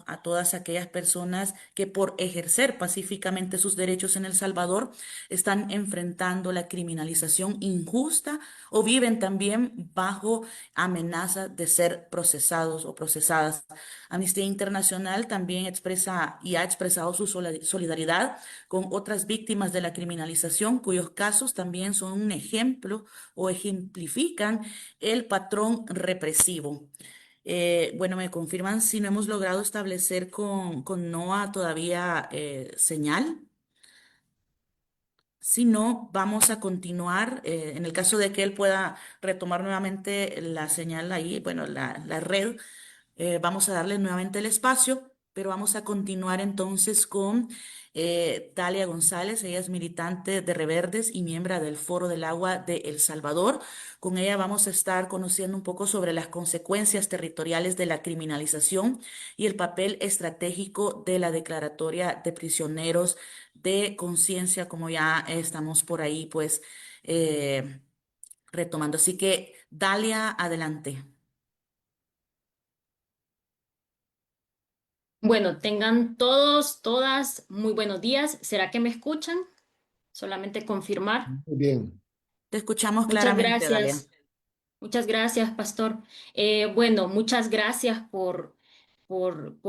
a todas aquellas personas que por ejercer pacíficamente sus derechos en El Salvador están enfrentando la criminalización injusta o viven también bajo amenaza de ser procesados o procesadas. Amnistía Internacional también expresa y ha expresado su solidaridad con otras víctimas de la criminalización, cuyos casos también son un ejemplo o ejemplifican el patrón represivo. Bueno, me confirman si no hemos logrado establecer con NOA todavía señal. Si no, vamos a continuar. En el caso de que él pueda retomar nuevamente la señal ahí, bueno, la red, vamos a darle nuevamente el espacio, pero vamos a continuar entonces con Dalia González. Ella es militante de Reverdes y miembro del Foro del Agua de El Salvador. Con ella vamos a estar conociendo un poco sobre las consecuencias territoriales de la criminalización y el papel estratégico de la declaratoria de prisioneros de conciencia, como ya estamos por ahí, pues eh, retomando. Así que, Dalia, adelante. Bueno, tengan todos, todas muy buenos días. ¿Será que me escuchan? Solamente confirmar. Muy bien. Te escuchamos Muchas claramente, Dalia. gracias. Muchas gracias, Pastor. Bueno, muchas gracias por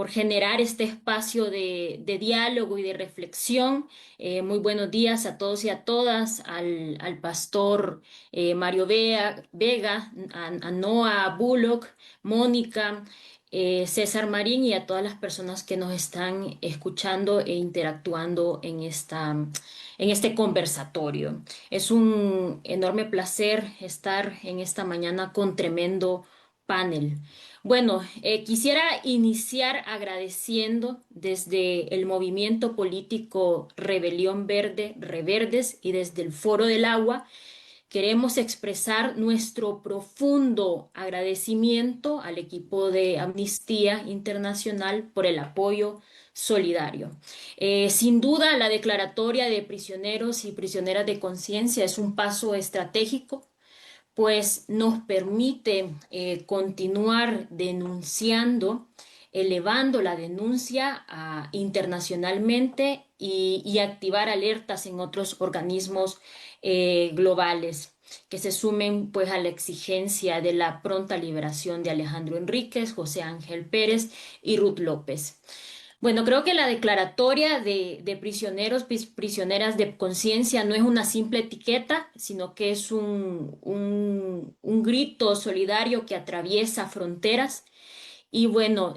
generar este espacio de diálogo y de reflexión. Muy buenos días a todos y a todas, al Pastor Mario Vega, a Noah Bullock, Mónica, César Marín y a todas las personas que nos están escuchando e interactuando en este conversatorio. Es un enorme placer estar en esta mañana con tremendo panel. Bueno, quisiera iniciar agradeciendo desde el movimiento político Rebelión Verde, Reverdes y desde el Foro del Agua. Queremos expresar nuestro profundo agradecimiento al equipo de Amnistía Internacional por el apoyo solidario. Sin duda, la declaratoria de prisioneros y prisioneras de conciencia es un paso estratégico, pues nos permite continuar denunciando, elevando la denuncia internacionalmente y activar alertas en otros organismos globales que se sumen pues a la exigencia de la pronta liberación de Alejandro Enríquez, José Ángel Pérez y Ruth López. Bueno, creo que la declaratoria de prisioneros, prisioneras de conciencia no es una simple etiqueta, sino que es un grito solidario que atraviesa fronteras. Y bueno,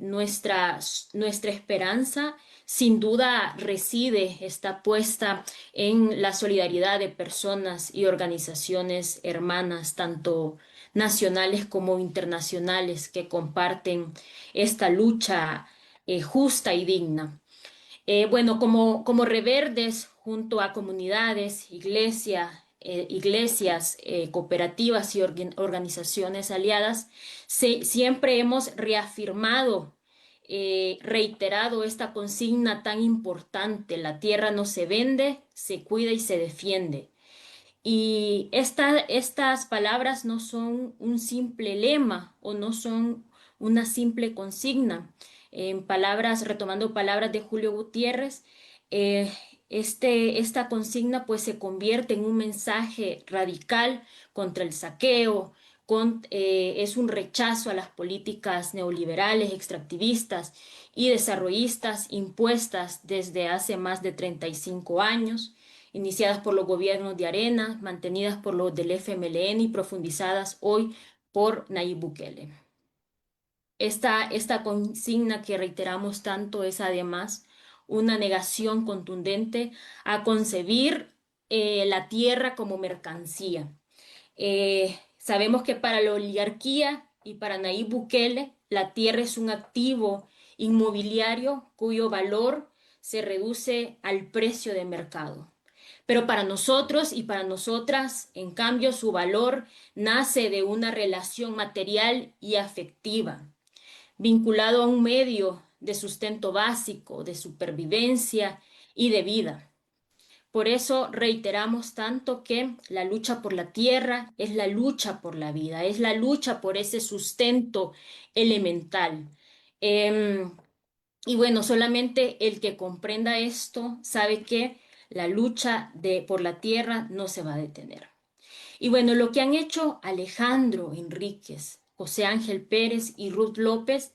nuestra esperanza sin duda reside, está puesta en la solidaridad de personas y organizaciones hermanas, tanto nacionales como internacionales, que comparten esta lucha justa y digna. Bueno, como reverdes, junto a comunidades, iglesias, cooperativas y organizaciones aliadas, siempre hemos reafirmado, reiterado esta consigna tan importante: la tierra no se vende, se cuida y se defiende. Y estas palabras no son un simple lema o no son una simple consigna. En palabras, retomando palabras de Julio Gutiérrez, eh, esta consigna pues se convierte en un mensaje radical contra el saqueo, es un rechazo a las políticas neoliberales, extractivistas y desarrollistas impuestas desde hace más de 35 años, iniciadas por los gobiernos de Arena, mantenidas por los del FMLN y profundizadas hoy por Nayib Bukele. Esta consigna que reiteramos tanto es además una negación contundente a concebir la tierra como mercancía. Sabemos que para la oligarquía y para Nayib Bukele, la tierra es un activo inmobiliario cuyo valor se reduce al precio de mercado. Pero para nosotros y para nosotras, en cambio, su valor nace de una relación material y afectiva, vinculado a un medio de sustento básico, de supervivencia y de vida. Por eso reiteramos tanto que la lucha por la tierra es la lucha por la vida, es la lucha por ese sustento elemental. Em, y bueno, solamente el que comprenda esto sabe que la lucha por la tierra no se va a detener. Y bueno, lo que han hecho Alejandro Enríquez, José Ángel Pérez y Ruth López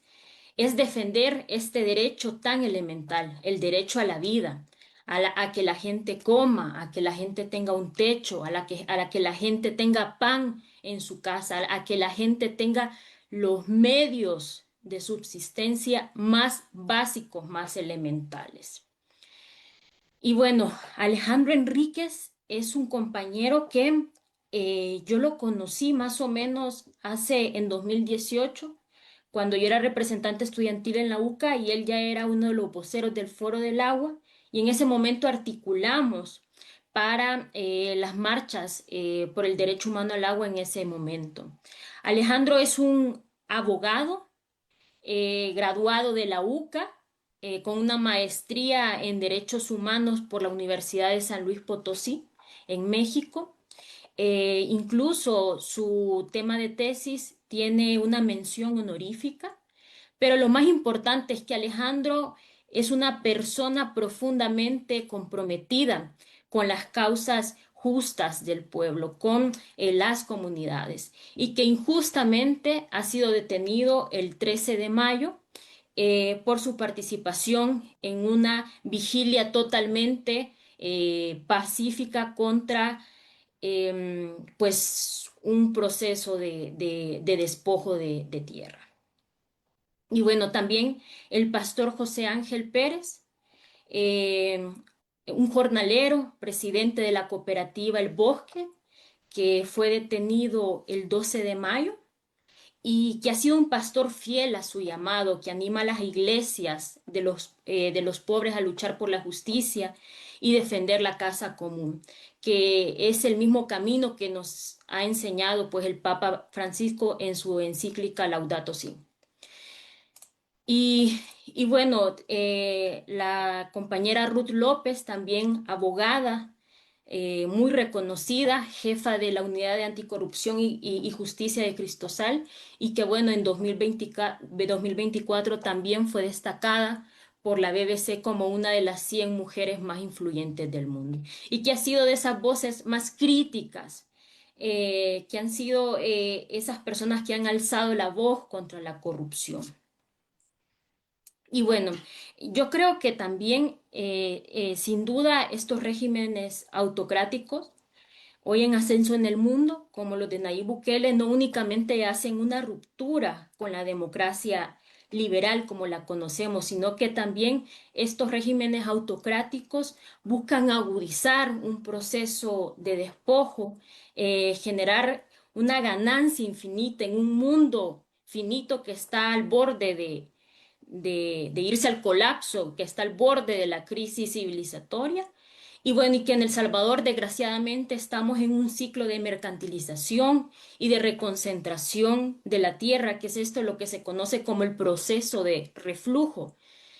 es defender este derecho tan elemental, el derecho a la vida, a que la gente coma, a que la gente tenga un techo, a la que la gente tenga pan en su casa, a que la gente tenga los medios de subsistencia más básicos, más elementales. Y bueno, Alejandro Enríquez es un compañero que yo lo conocí más o menos en 2018, cuando yo era representante estudiantil en la UCA y él ya era uno de los voceros del Foro del Agua. Y en ese momento articulamos para las marchas por el derecho humano al agua en ese momento. Alejandro es un abogado graduado de la UCA, con una maestría en Derechos Humanos por la Universidad de San Luis Potosí, en México. Incluso su tema de tesis tiene una mención honorífica, pero lo más importante es que Alejandro es una persona profundamente comprometida con las causas justas del pueblo, con las comunidades, y que injustamente ha sido detenido el 13 de mayo por su participación en una vigilia totalmente pacífica contra pues un proceso de despojo de tierra. Y bueno, también el pastor José Ángel Pérez, eh, un jornalero, presidente de la cooperativa El Bosque, que fue detenido el 12 de mayo y que ha sido un pastor fiel a su llamado, que anima a las iglesias de los pobres a luchar por la justicia y defender la casa común, que es el mismo camino que nos ha enseñado pues el Papa Francisco en su encíclica Laudato Si. Y bueno, la compañera Ruth López, también abogada, muy reconocida, jefa de la Unidad de Anticorrupción y Justicia de Cristosal, y que bueno, en 2024 también fue destacada por la BBC como una de las 100 mujeres más influyentes del mundo, y que ha sido de esas voces más críticas, que han sido esas personas que han alzado la voz contra la corrupción. Y bueno, yo creo que también, sin duda, estos regímenes autocráticos, hoy en ascenso en el mundo, como los de Nayib Bukele, no únicamente hacen una ruptura con la democracia liberal como la conocemos, sino que también estos regímenes autocráticos buscan agudizar un proceso de despojo, generar una ganancia infinita en un mundo finito que está al borde de irse al colapso, que está al borde de la crisis civilizatoria. Y bueno, y que en El Salvador, desgraciadamente, estamos en un ciclo de mercantilización y de reconcentración de la tierra, que es esto lo que se conoce como el proceso de reflujo.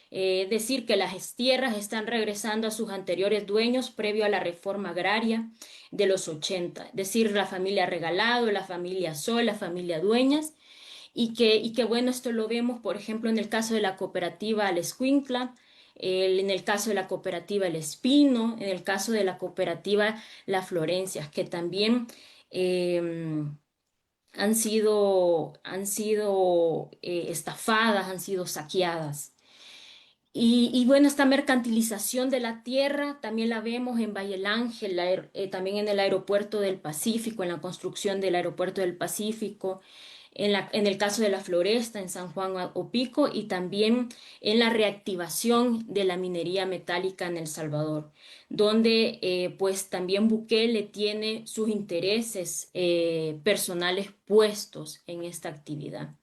Es decir, que las tierras están regresando a sus anteriores dueños previo a la reforma agraria de los 80, es decir, la familia Regalado, la familia Sol, la familia Dueñas, y que bueno, esto lo vemos, por ejemplo, en el caso de la cooperativa La Escuintla, en el caso de la cooperativa El Espino, en el caso de la cooperativa La Florencia, que también eh, han sido estafadas, han sido saqueadas. Y bueno, esta mercantilización de la tierra también la vemos en Valle del Ángel, también en el aeropuerto del Pacífico, en la construcción del aeropuerto del Pacífico, en el caso de la Floresta, en San Juan Opico, y también en la reactivación de la minería metálica en El Salvador, donde pues también Bukele tiene sus intereses personales puestos en esta actividad.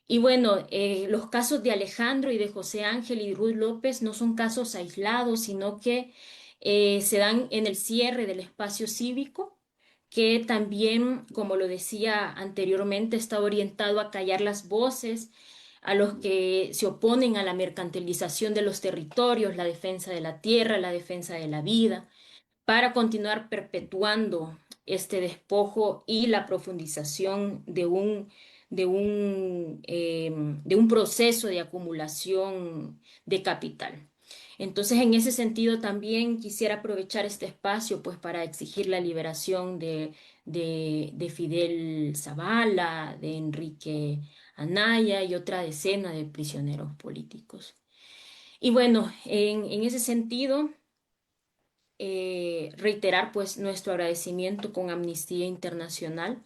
Y bueno, los casos de Alejandro y de José Ángel y Ruth López no son casos aislados, sino que se dan en el cierre del espacio cívico, que también, como lo decía anteriormente, está orientado a callar las voces a los que se oponen a la mercantilización de los territorios, la defensa de la tierra, la defensa de la vida, para continuar perpetuando este despojo y la profundización de un proceso de acumulación de capital. Entonces, en ese sentido, también quisiera aprovechar este espacio pues, para exigir la liberación de Fidel Zavala, de Enrique Anaya y otra decena de prisioneros políticos. Y bueno, en ese sentido, reiterar pues nuestro agradecimiento con Amnistía Internacional.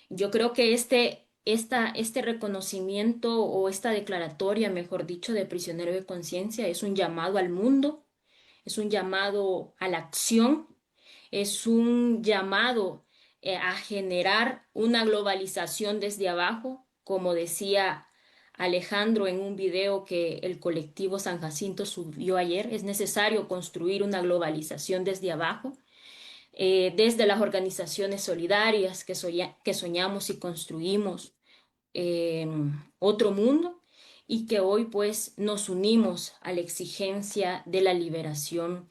Yo creo que este reconocimiento o esta declaratoria, mejor dicho, de prisionero de conciencia es un llamado al mundo, es un llamado a la acción, es un llamado a generar una globalización desde abajo, como decía Alejandro en un video que el colectivo San Jacinto subió ayer. Es necesario construir una globalización desde abajo, desde las organizaciones solidarias que soñamos y construimos eh, otro mundo y que hoy pues nos unimos a la exigencia de la liberación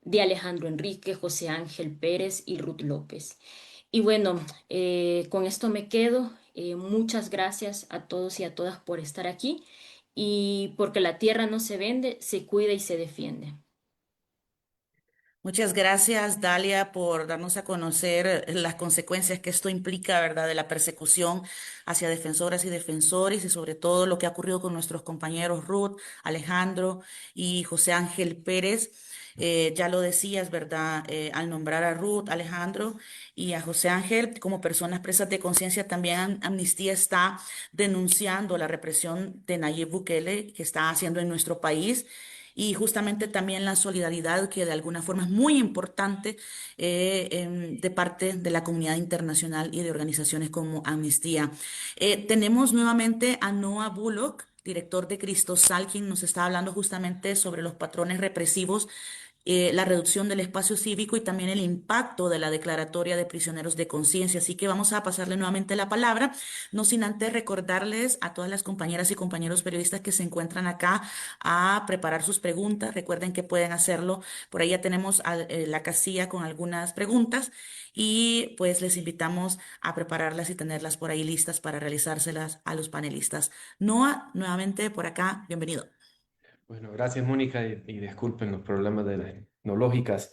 de Alejandro Enrique, José Ángel Pérez y Ruth López. Y bueno, con esto me quedo. Muchas gracias a todos y a todas por estar aquí y porque la tierra no se vende, se cuida y se defiende. Muchas gracias, Dalia, por darnos a conocer las consecuencias que esto implica, ¿verdad?, de la persecución hacia defensoras y defensores y sobre todo lo que ha ocurrido con nuestros compañeros Ruth, Alejandro y José Ángel Pérez. Ya lo decías, ¿verdad? Al nombrar a Ruth, Alejandro y a José Ángel como personas presas de conciencia, también Amnistía está denunciando la represión de Nayib Bukele que está haciendo en nuestro país y justamente también la solidaridad que de alguna forma es muy importante de parte de la comunidad internacional y de organizaciones como Amnistía. Tenemos nuevamente a Noah Bullock, director de Cristosal, quien nos está hablando justamente sobre los patrones represivos, la reducción del espacio cívico y también el impacto de la declaratoria de prisioneros de conciencia. Así que vamos a pasarle nuevamente la palabra, no sin antes recordarles a todas las compañeras y compañeros periodistas que se encuentran acá a preparar sus preguntas. Recuerden que pueden hacerlo. Por ahí ya tenemos la casilla con algunas preguntas y pues les invitamos a prepararlas y tenerlas por ahí listas para realizárselas a los panelistas. Noah, nuevamente por acá, bienvenido. Bueno, gracias Mónica y disculpen los problemas de las tecnológicas.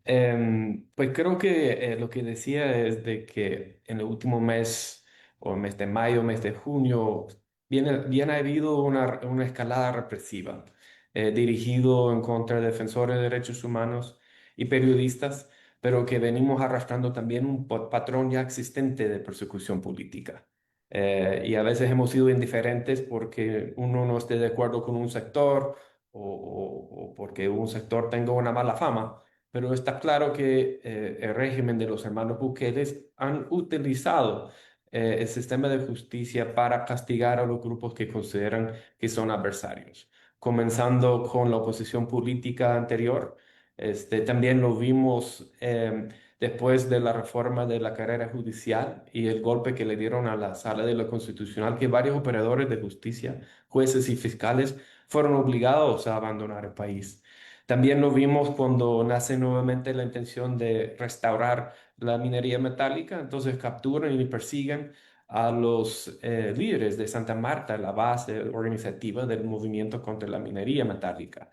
Pues creo que lo que decía es de que en el último mes, o mes de mayo, mes de junio, bien ha habido una escalada represiva dirigido en contra de defensores de derechos humanos y periodistas, pero que venimos arrastrando también un patrón ya existente de persecución política. Y a veces hemos sido indiferentes porque uno no esté de acuerdo con un sector o porque un sector tenga una mala fama, pero está claro que el régimen de los hermanos Bukeles han utilizado el sistema de justicia para castigar a los grupos que consideran que son adversarios, comenzando con la oposición política anterior. También lo vimos después de la reforma de la carrera judicial y el golpe que le dieron a la Sala de lo Constitucional, que varios operadores de justicia, jueces y fiscales fueron obligados a abandonar el país. También lo vimos cuando nace nuevamente la intención de restaurar la minería metálica, entonces capturan y persiguen a los líderes de Santa Marta, la base organizativa del movimiento contra la minería metálica.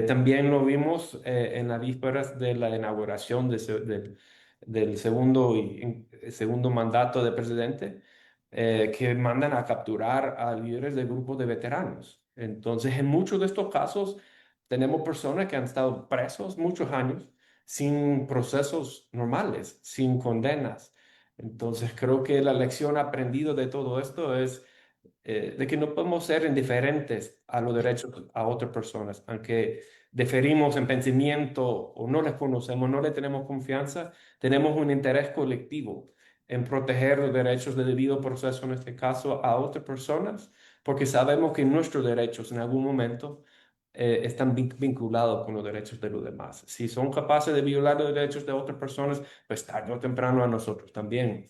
También lo vimos en las vísperas de la inauguración del segundo mandato de presidente, que mandan a capturar a líderes de grupos de veteranos. Entonces, en muchos de estos casos, tenemos personas que han estado presos muchos años sin procesos normales, sin condenas. Entonces, creo que la lección aprendida de todo esto es de que no podemos ser indiferentes a los derechos a otras personas, aunque diferimos en pensamiento o no les conocemos, no le tenemos confianza, tenemos un interés colectivo en proteger los derechos de debido proceso, en este caso, a otras personas, porque sabemos que nuestros derechos en algún momento están vinculados con los derechos de los demás. Si son capaces de violar los derechos de otras personas, pues tarde o temprano a nosotros también.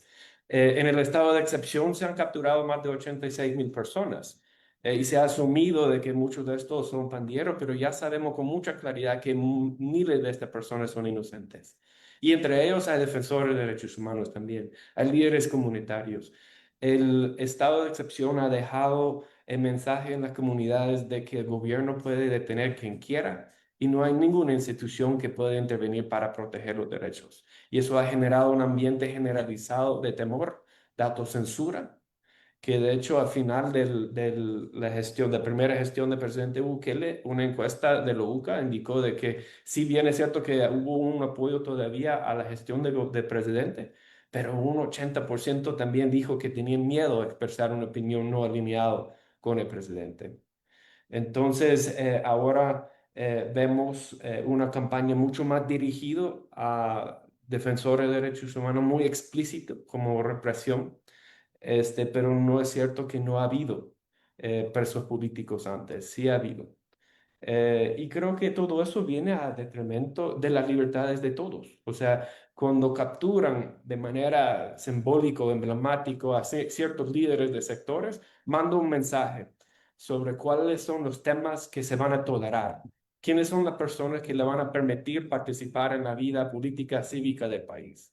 En el estado de excepción se han capturado más de 86,000 personas y se ha asumido de que muchos de estos son pandilleros, pero ya sabemos con mucha claridad que miles de estas personas son inocentes. Y entre ellos hay defensores de derechos humanos también, hay líderes comunitarios. El estado de excepción ha dejado el mensaje en las comunidades de que el gobierno puede detener quien quiera y no hay ninguna institución que pueda intervenir para proteger los derechos. Y eso ha generado un ambiente generalizado de temor, de autocensura, que de hecho al final la gestión, de primera gestión del presidente Bukele, una encuesta de la UCA indicó de que si bien es cierto que hubo un apoyo todavía a la gestión del presidente, pero un 80% también dijo que tenían miedo a expresar una opinión no alineada con el presidente. Entonces, ahora vemos una campaña mucho más dirigida a defensores de derechos humanos, muy explícito como represión, pero no es cierto que no ha habido presos políticos antes, sí ha habido. Y creo que todo eso viene a detrimento de las libertades de todos. O sea, cuando capturan de manera simbólica o emblemática a ciertos líderes de sectores, manda un mensaje sobre cuáles son los temas que se van a tolerar, quiénes son las personas que le van a permitir participar en la vida política cívica del país.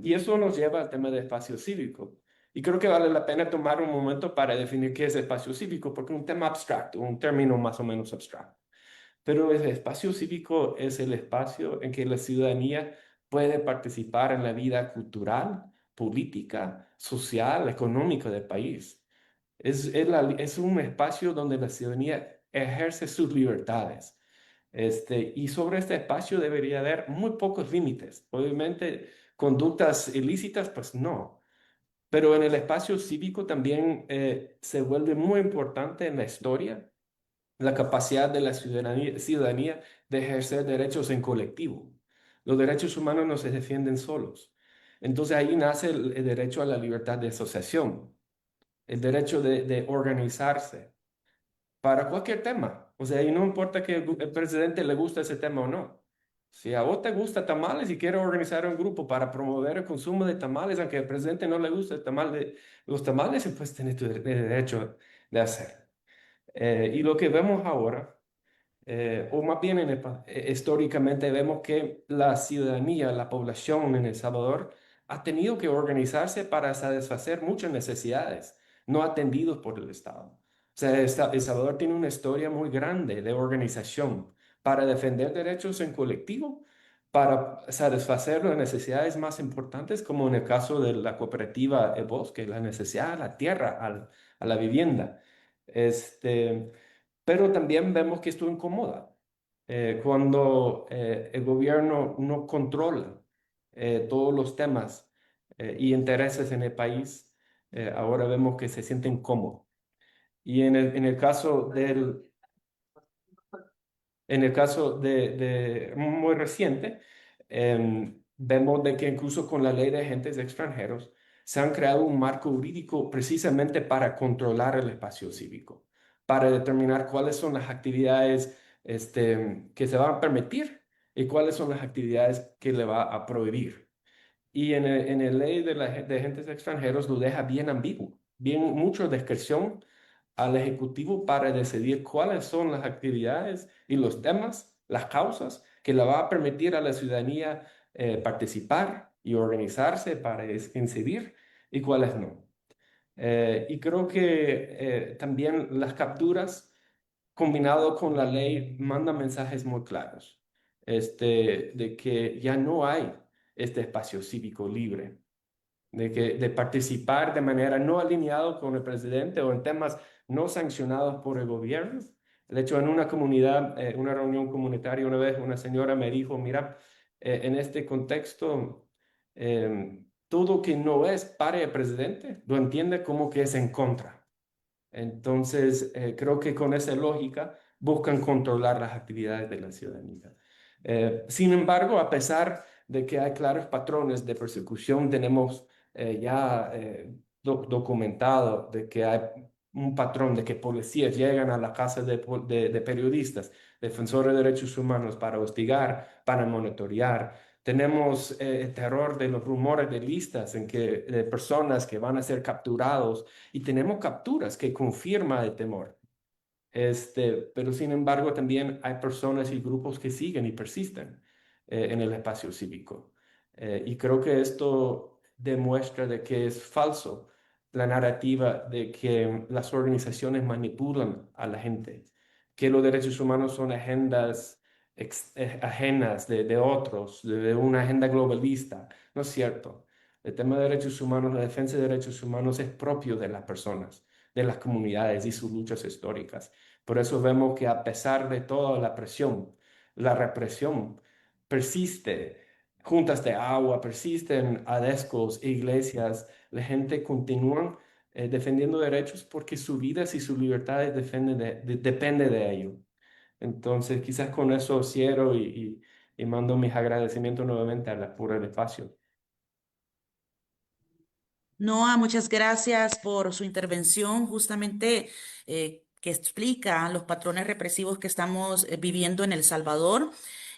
Y eso nos lleva al tema del espacio cívico. Y creo que vale la pena tomar un momento para definir qué es espacio cívico, porque es un tema abstracto, un término más o menos abstracto. Pero el espacio cívico es el espacio en que la ciudadanía puede participar en la vida cultural, política, social, económica del país. Es un espacio donde la ciudadanía ejerce sus libertades. Y sobre este espacio debería haber muy pocos límites. Obviamente, conductas ilícitas, pues no. Pero en el espacio cívico también se vuelve muy importante en la historia la capacidad de la ciudadanía de ejercer derechos en colectivo. Los derechos humanos no se defienden solos. Entonces ahí nace el derecho a la libertad de asociación, el derecho de organizarse para cualquier tema. O sea, y no importa que el presidente le guste ese tema o no. Si a vos te gusta tamales y quieres organizar un grupo para promover el consumo de tamales, aunque al presidente no le guste los tamales, pues tenés tu derecho de hacer. Y lo que vemos ahora, o más bien históricamente vemos que la ciudadanía, la población en El Salvador ha tenido que organizarse para satisfacer muchas necesidades no atendidas por el Estado. O sea, El Salvador tiene una historia muy grande de organización para defender derechos en colectivo, para satisfacer las necesidades más importantes, como en el caso de la cooperativa El Bosque, la necesidad de la tierra, a la vivienda. Este, pero también vemos que esto incomoda cuando el gobierno no controla todos los temas y intereses en el país. Ahora vemos que se siente incómodo. Y en el caso de muy reciente, vemos de que incluso con la ley de agentes extranjeros se han creado un marco jurídico precisamente para controlar el espacio cívico, para determinar cuáles son las actividades que se van a permitir y cuáles son las actividades que le va a prohibir. Y en el ley de agentes extranjeros lo deja bien ambiguo, bien mucha discreción al Ejecutivo para decidir cuáles son las actividades y los temas, las causas que le va a permitir a la ciudadanía participar y organizarse para incidir y cuáles no. Y creo que también las capturas combinado con la ley manda mensajes muy claros de que ya no hay este espacio cívico libre de participar de manera no alineado con el presidente o en temas no sancionados por el gobierno. De hecho, en una comunidad, una reunión comunitaria, una vez una señora me dijo, mira, en este contexto, todo que no es para el presidente lo entiende como que es en contra. Entonces, creo que con esa lógica buscan controlar las actividades de la ciudadanía. Sin embargo, a pesar de que hay claros patrones de persecución, tenemos ya documentado de que hay un patrón de que policías llegan a las casas de periodistas, defensores de derechos humanos para hostigar, para monitorear. Tenemos el terror de los rumores de listas en que de personas que van a ser capturados y tenemos capturas que confirman el temor. Pero sin embargo también hay personas y grupos que siguen y persisten en el espacio cívico. Y creo que esto demuestra de que es falso la narrativa de que las organizaciones manipulan a la gente, que los derechos humanos son agendas ajenas de otros, de una agenda globalista. No es cierto. El tema de derechos humanos, la defensa de derechos humanos es propio de las personas, de las comunidades y sus luchas históricas. Por eso vemos que a pesar de toda la represión persiste. Juntas de agua, persisten adescos, iglesias, la gente continúa defendiendo derechos porque sus vidas y sus libertades depende de ello. Entonces, quizás con eso cierro y mando mis agradecimientos nuevamente por el espacio. Noa, muchas gracias por su intervención, justamente que explica los patrones represivos que estamos viviendo en El Salvador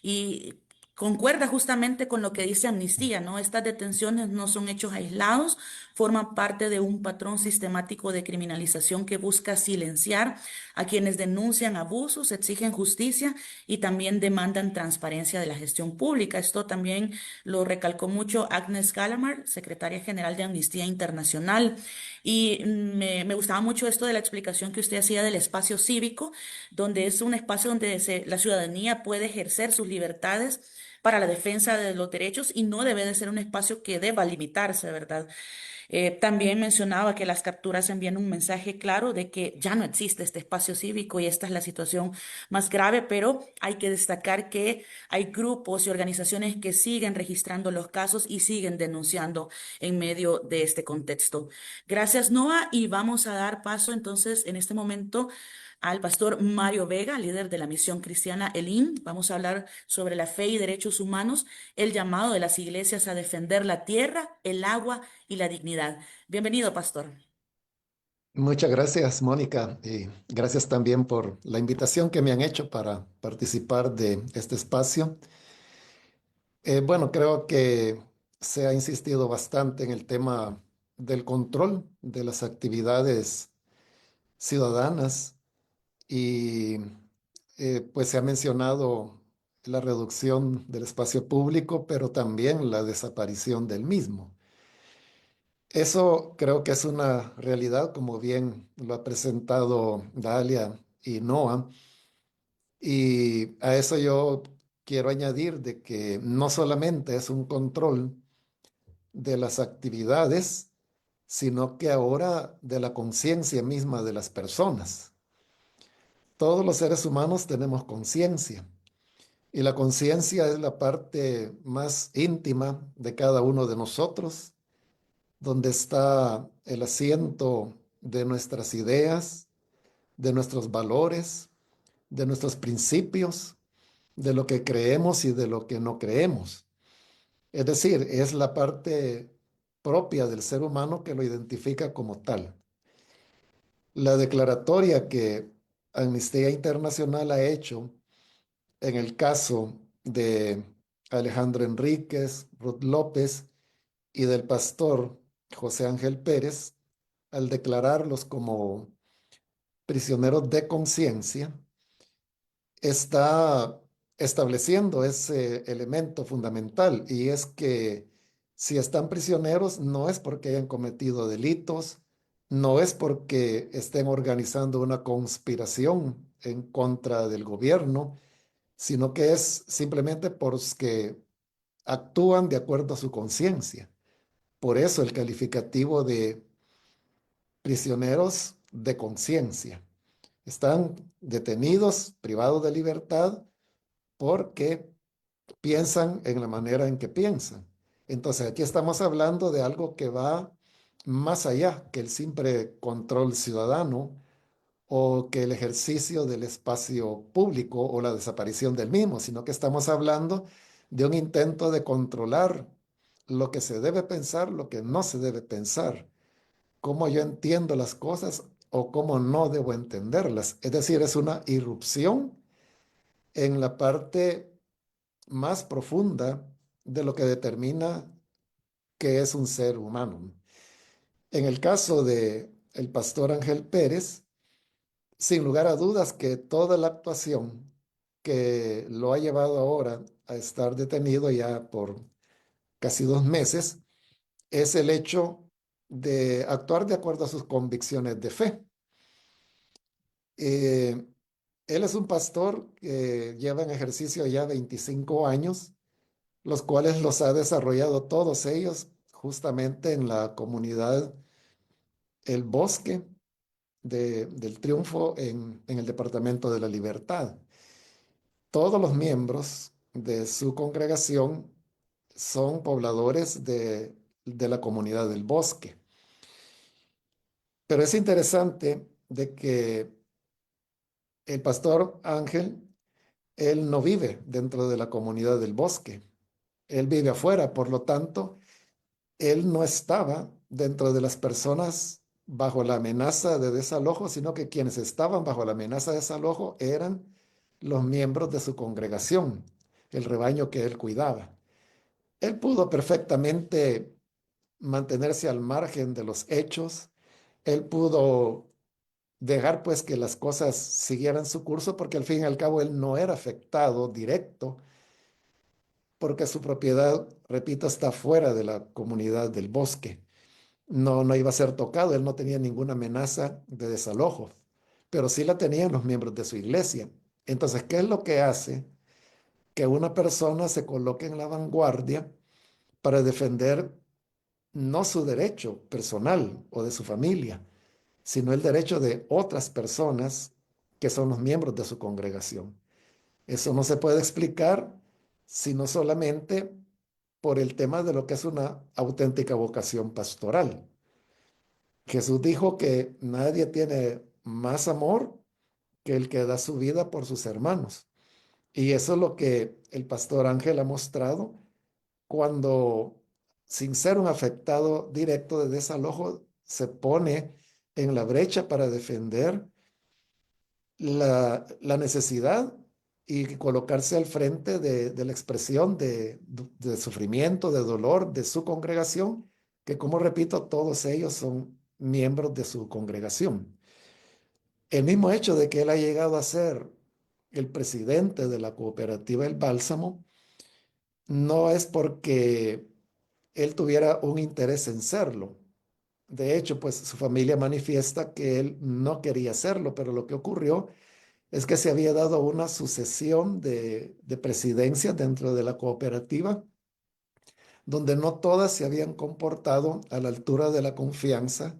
y concuerda justamente con lo que dice Amnistía, ¿no? Estas detenciones no son hechos aislados, forman parte de un patrón sistemático de criminalización que busca silenciar a quienes denuncian abusos, exigen justicia y también demandan transparencia de la gestión pública. Esto también lo recalcó mucho Agnes Callamard, secretaria general de Amnistía Internacional. Y me gustaba mucho esto de la explicación que usted hacía del espacio cívico, donde es un espacio donde la ciudadanía puede ejercer sus libertades para la defensa de los derechos y no debe de ser un espacio que deba limitarse, ¿verdad? También mencionaba que las capturas envían un mensaje claro de que ya no existe este espacio cívico y esta es la situación más grave, pero hay que destacar que hay grupos y organizaciones que siguen registrando los casos y siguen denunciando en medio de este contexto. Gracias, Noah, y vamos a dar paso entonces en este momento al pastor Mario Vega, líder de la misión cristiana Elim. Vamos a hablar sobre la fe y derechos humanos, el llamado de las iglesias a defender la tierra, el agua y la dignidad. Bienvenido, pastor. Muchas gracias, Mónica, y gracias también por la invitación que me han hecho para participar de este espacio. Bueno, creo que se ha insistido bastante en el tema del control de las actividades ciudadanas y pues se ha mencionado la reducción del espacio público, pero también la desaparición del mismo. Eso creo que es una realidad, como bien lo ha presentado Dalia y Noah. Y a eso yo quiero añadir de que no solamente es un control de las actividades, sino que ahora de la conciencia misma de las personas. Todos los seres humanos tenemos conciencia y la conciencia es la parte más íntima de cada uno de nosotros, donde está el asiento de nuestras ideas, de nuestros valores, de nuestros principios, de lo que creemos y de lo que no creemos. Es decir, es la parte propia del ser humano que lo identifica como tal. La declaratoria que Amnistía Internacional ha hecho en el caso de Alejandro Enríquez, Ruth López y del pastor José Ángel Pérez, al declararlos como prisioneros de conciencia, está estableciendo ese elemento fundamental y es que si están prisioneros no es porque hayan cometido delitos, no es porque estén organizando una conspiración en contra del gobierno, sino que es simplemente porque actúan de acuerdo a su conciencia. Por eso el calificativo de prisioneros de conciencia. Están detenidos, privados de libertad, porque piensan en la manera en que piensan. Entonces aquí estamos hablando de algo que va más allá que el simple control ciudadano o que el ejercicio del espacio público o la desaparición del mismo, sino que estamos hablando de un intento de controlar lo que se debe pensar, lo que no se debe pensar, cómo yo entiendo las cosas o cómo no debo entenderlas. Es decir, es una irrupción en la parte más profunda de lo que determina qué es un ser humano. En el caso de el pastor Ángel Pérez, sin lugar a dudas que toda la actuación que lo ha llevado ahora a estar detenido ya por casi 2 meses es el hecho de actuar de acuerdo a sus convicciones de fe. Eh, Él es un pastor que lleva en ejercicio ya 25 años, los cuales los ha desarrollado todos ellos justamente en la comunidad El Bosque del Triunfo en el Departamento de la Libertad. Todos los miembros de su congregación son pobladores de la comunidad del Bosque. Pero es interesante de que el pastor Ángel, él no vive dentro de la comunidad del Bosque. Él vive afuera, por lo tanto, él no estaba dentro de las personas bajo la amenaza de desalojo, sino que quienes estaban bajo la amenaza de desalojo eran los miembros de su congregación, el rebaño que él cuidaba. Él pudo perfectamente mantenerse al margen de los hechos. Él pudo dejar pues que las cosas siguieran su curso porque al fin y al cabo él no era afectado directo porque su propiedad, repito, está fuera de la comunidad del Bosque. No, no iba a ser tocado, él no tenía ninguna amenaza de desalojo, pero sí la tenían los miembros de su iglesia. Entonces, ¿qué es lo que hace que una persona se coloque en la vanguardia para defender no su derecho personal o de su familia, sino el derecho de otras personas que son los miembros de su congregación? Eso no se puede explicar sino solamente por el tema de lo que es una auténtica vocación pastoral. Jesús dijo que nadie tiene más amor que el que da su vida por sus hermanos. Y eso es lo que el pastor Ángel ha mostrado cuando, sin ser un afectado directo de desalojo, se pone en la brecha para defender la necesidad y colocarse al frente de la expresión de sufrimiento, de dolor de su congregación, que como repito, todos ellos son miembros de su congregación. El mismo hecho de que él ha llegado a ser el presidente de la cooperativa El Bálsamo no es porque él tuviera un interés en serlo. De hecho, pues su familia manifiesta que él no quería hacerlo, pero lo que ocurrió es que se había dado una sucesión de presidencias dentro de la cooperativa, donde no todas se habían comportado a la altura de la confianza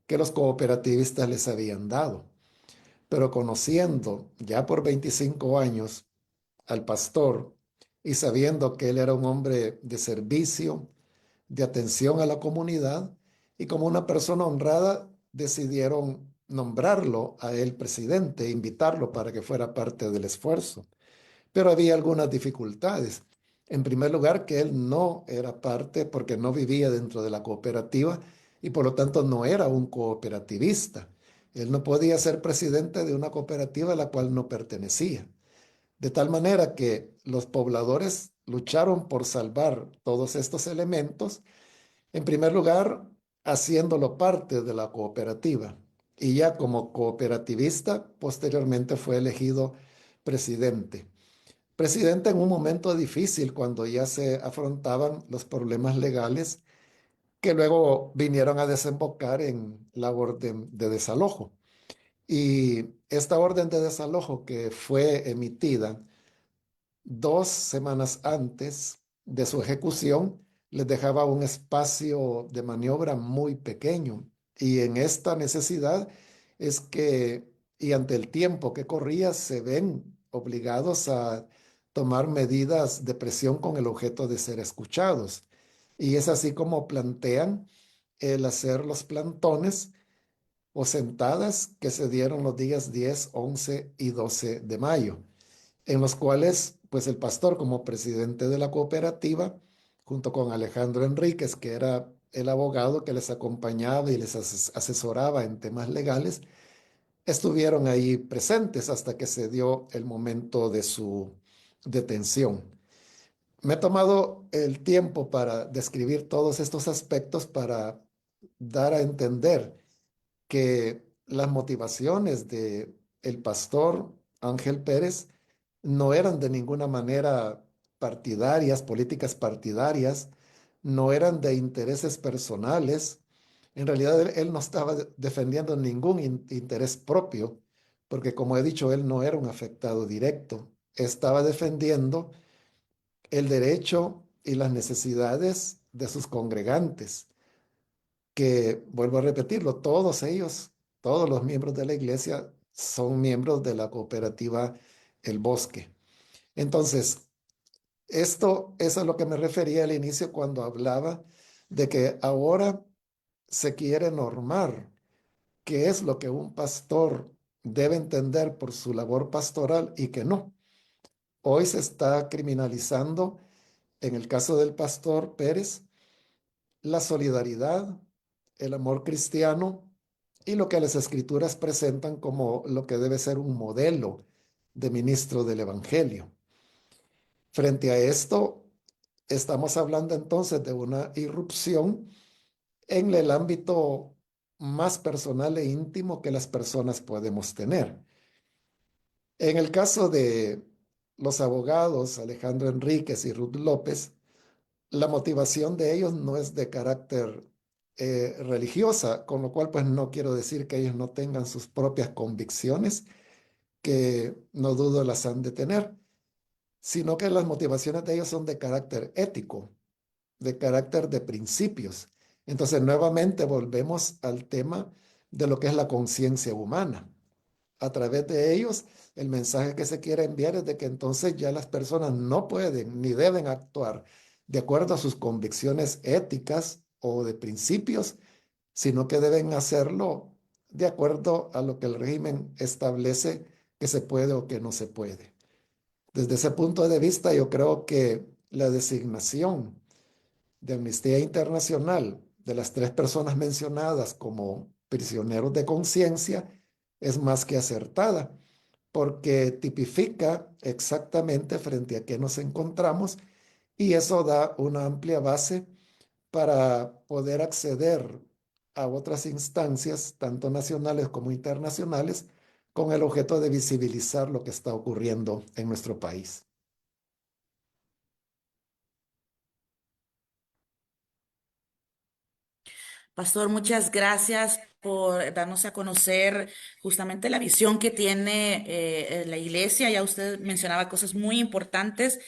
que los cooperativistas les habían dado. Pero conociendo ya por 25 años al pastor y sabiendo que él era un hombre de servicio, de atención a la comunidad, y como una persona honrada, decidieron nombrarlo a él presidente, invitarlo para que fuera parte del esfuerzo. Pero había algunas dificultades. En primer lugar, que él no era parte porque no vivía dentro de la cooperativa y por lo tanto no era un cooperativista. Él no podía ser presidente de una cooperativa a la cual no pertenecía. De tal manera que los pobladores lucharon por salvar todos estos elementos, en primer lugar, haciéndolo parte de la cooperativa. Y ya como cooperativista, posteriormente fue elegido presidente. Presidente en un momento difícil cuando ya se afrontaban los problemas legales que luego vinieron a desembocar en la orden de desalojo. Y esta orden de desalojo que fue emitida 2 semanas antes de su ejecución, les dejaba un espacio de maniobra muy pequeño. Y en esta necesidad es que, y ante el tiempo que corría, se ven obligados a tomar medidas de presión con el objeto de ser escuchados. Y es así como plantean el hacer los plantones o sentadas que se dieron los días 10, 11 y 12 de mayo, en los cuales, pues el pastor como presidente de la cooperativa, junto con Alejandro Enríquez, que era el abogado que les acompañaba y les asesoraba en temas legales, estuvieron ahí presentes hasta que se dio el momento de su detención. Me he tomado el tiempo para describir todos estos aspectos para dar a entender que las motivaciones de el pastor Ángel Pérez no eran de ninguna manera partidarias, políticas partidarias, no eran de intereses personales, En realidad él no estaba defendiendo ningún interés propio, porque como he dicho, él no era un afectado directo. Estaba defendiendo el derecho y las necesidades de sus congregantes, que, vuelvo a repetirlo, todos ellos, todos los miembros de la iglesia son miembros de la cooperativa El Bosque. Entonces, esto es a lo que me refería al inicio cuando hablaba de que ahora se quiere normar qué es lo que un pastor debe entender por su labor pastoral y que no. Hoy se está criminalizando, en el caso del pastor Pérez, la solidaridad, el amor cristiano y lo que las escrituras presentan como lo que debe ser un modelo de ministro del Evangelio. Frente a esto, estamos hablando entonces de una irrupción en el ámbito más personal e íntimo que las personas podemos tener. En el caso de los abogados Alejandro Enríquez y Ruth López, la motivación de ellos no es de carácter religiosa, con lo cual pues no quiero decir que ellos no tengan sus propias convicciones, que no dudo las han de tener, sino que las motivaciones de ellos son de carácter ético, de carácter de principios. Entonces nuevamente volvemos al tema de lo que es la conciencia humana. A través de ellos, el mensaje que se quiere enviar es de que entonces ya las personas no pueden ni deben actuar de acuerdo a sus convicciones éticas o de principios, sino que deben hacerlo de acuerdo a lo que el régimen establece que se puede o que no se puede. Desde ese punto de vista, yo creo que la designación de Amnistía Internacional de las tres personas mencionadas como prisioneros de conciencia es más que acertada, porque tipifica exactamente frente a qué nos encontramos y eso da una amplia base para poder acceder a otras instancias, tanto nacionales como internacionales, con el objeto de visibilizar lo que está ocurriendo en nuestro país. Pastor, muchas gracias por darnos a conocer justamente la visión que tiene la iglesia. Ya usted mencionaba cosas muy importantes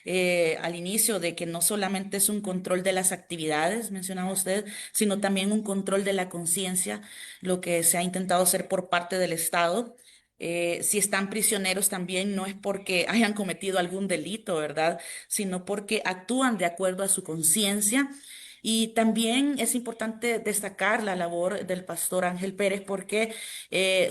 al inicio de que no solamente es un control de las actividades, mencionaba usted, sino también un control de la conciencia, lo que se ha intentado hacer por parte del Estado. Si están prisioneros también no es porque hayan cometido algún delito, ¿verdad? Sino porque actúan de acuerdo a su conciencia. Y también es importante destacar la labor del pastor Ángel Pérez porque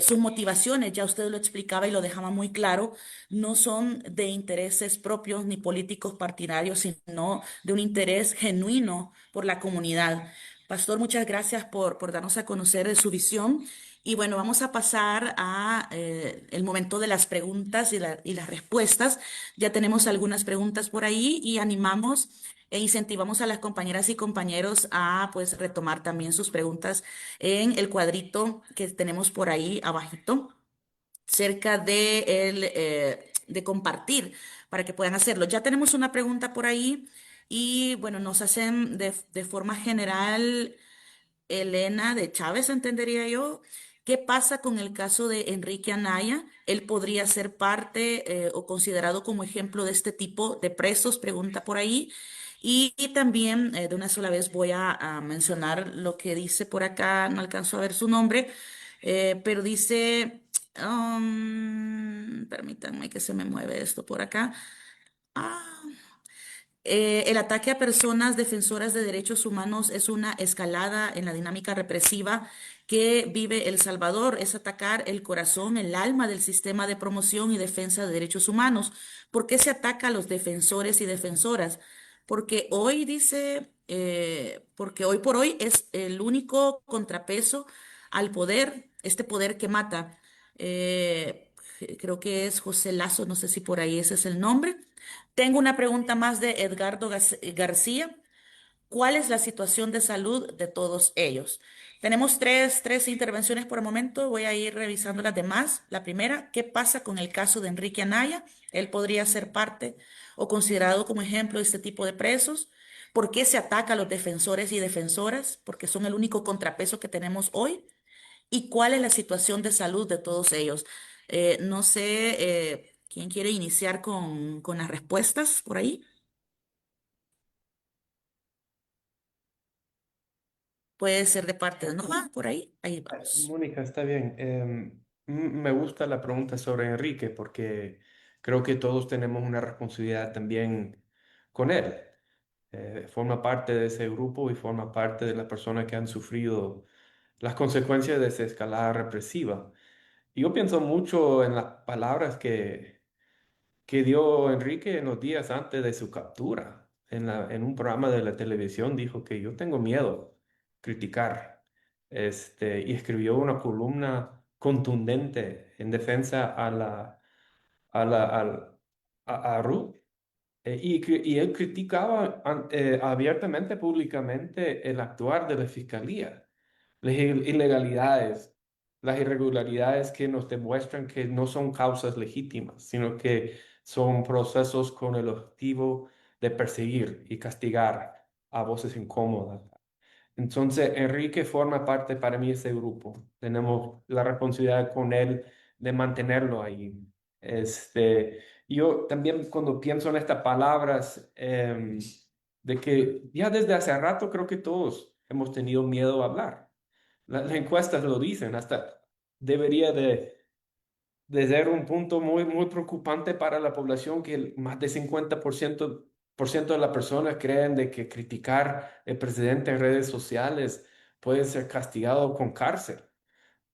sus motivaciones, ya usted lo explicaba y lo dejaba muy claro, no son de intereses propios ni políticos partidarios, sino de un interés genuino por la comunidad. Pastor, muchas gracias por darnos a conocer su visión. Y bueno, vamos a pasar a el momento de las preguntas y las respuestas. Ya tenemos algunas preguntas por ahí y animamos e incentivamos a las compañeras y compañeros a pues retomar también sus preguntas en el cuadrito que tenemos por ahí abajito, cerca de compartir, para que puedan hacerlo. Ya tenemos una pregunta por ahí y bueno, nos hacen de forma general Elena de Chávez, entendería yo. ¿Qué pasa con el caso de Enrique Anaya? ¿Él podría ser parte o considerado como ejemplo de este tipo de presos? Pregunta por ahí. Y también de una sola vez voy a mencionar lo que dice por acá, no alcanzo a ver su nombre, pero dice, permítanme que se me mueve esto por acá. Ah, el ataque a personas defensoras de derechos humanos es una escalada en la dinámica represiva que vive El Salvador. Es atacar el corazón, el alma del sistema de promoción y defensa de derechos humanos. ¿Por qué se ataca a los defensores y defensoras? Porque hoy dice, porque hoy por hoy es el único contrapeso al poder, este poder que mata. Creo que es José Lazo, no sé si por ahí ese es el nombre. Tengo una pregunta más de Edgardo García. ¿Cuál es la situación de salud de todos ellos? Tenemos tres intervenciones por el momento. Voy a ir revisando las demás. La primera, ¿qué pasa con el caso de Enrique Anaya? Él podría ser parte o considerado como ejemplo de este tipo de presos. ¿Por qué se ataca a los defensores y defensoras? Porque son el único contrapeso que tenemos hoy. ¿Y cuál es la situación de salud de todos ellos? No sé, ¿quién quiere iniciar con las respuestas por ahí? Puede ser de parte de Nova, por ahí. Ahí vamos. Mónica, está bien. Me gusta la pregunta sobre Enrique porque creo que todos tenemos una responsabilidad también con él. Forma parte de ese grupo y forma parte de las personas que han sufrido las consecuencias de esa escalada represiva. Y yo pienso mucho en las palabras que dio Enrique en los días antes de su captura. En un programa de la televisión dijo que yo tengo miedo criticar, y escribió una columna contundente en defensa a, la, al- a Ruth. Y él criticaba abiertamente, públicamente, el actuar de la fiscalía, las ilegalidades, las irregularidades que nos demuestran que no son causas legítimas, sino que son procesos con el objetivo de perseguir y castigar a voces incómodas. Entonces, Enrique forma parte para mí de ese grupo. Tenemos la responsabilidad con él de mantenerlo ahí. Yo también cuando pienso en estas palabras, de que ya desde hace rato creo que todos hemos tenido miedo a hablar. Las encuestas lo dicen, hasta debería de ser un punto muy, muy preocupante para la población que más de 50% de las personas creen de que criticar el presidente en redes sociales puede ser castigado con cárcel.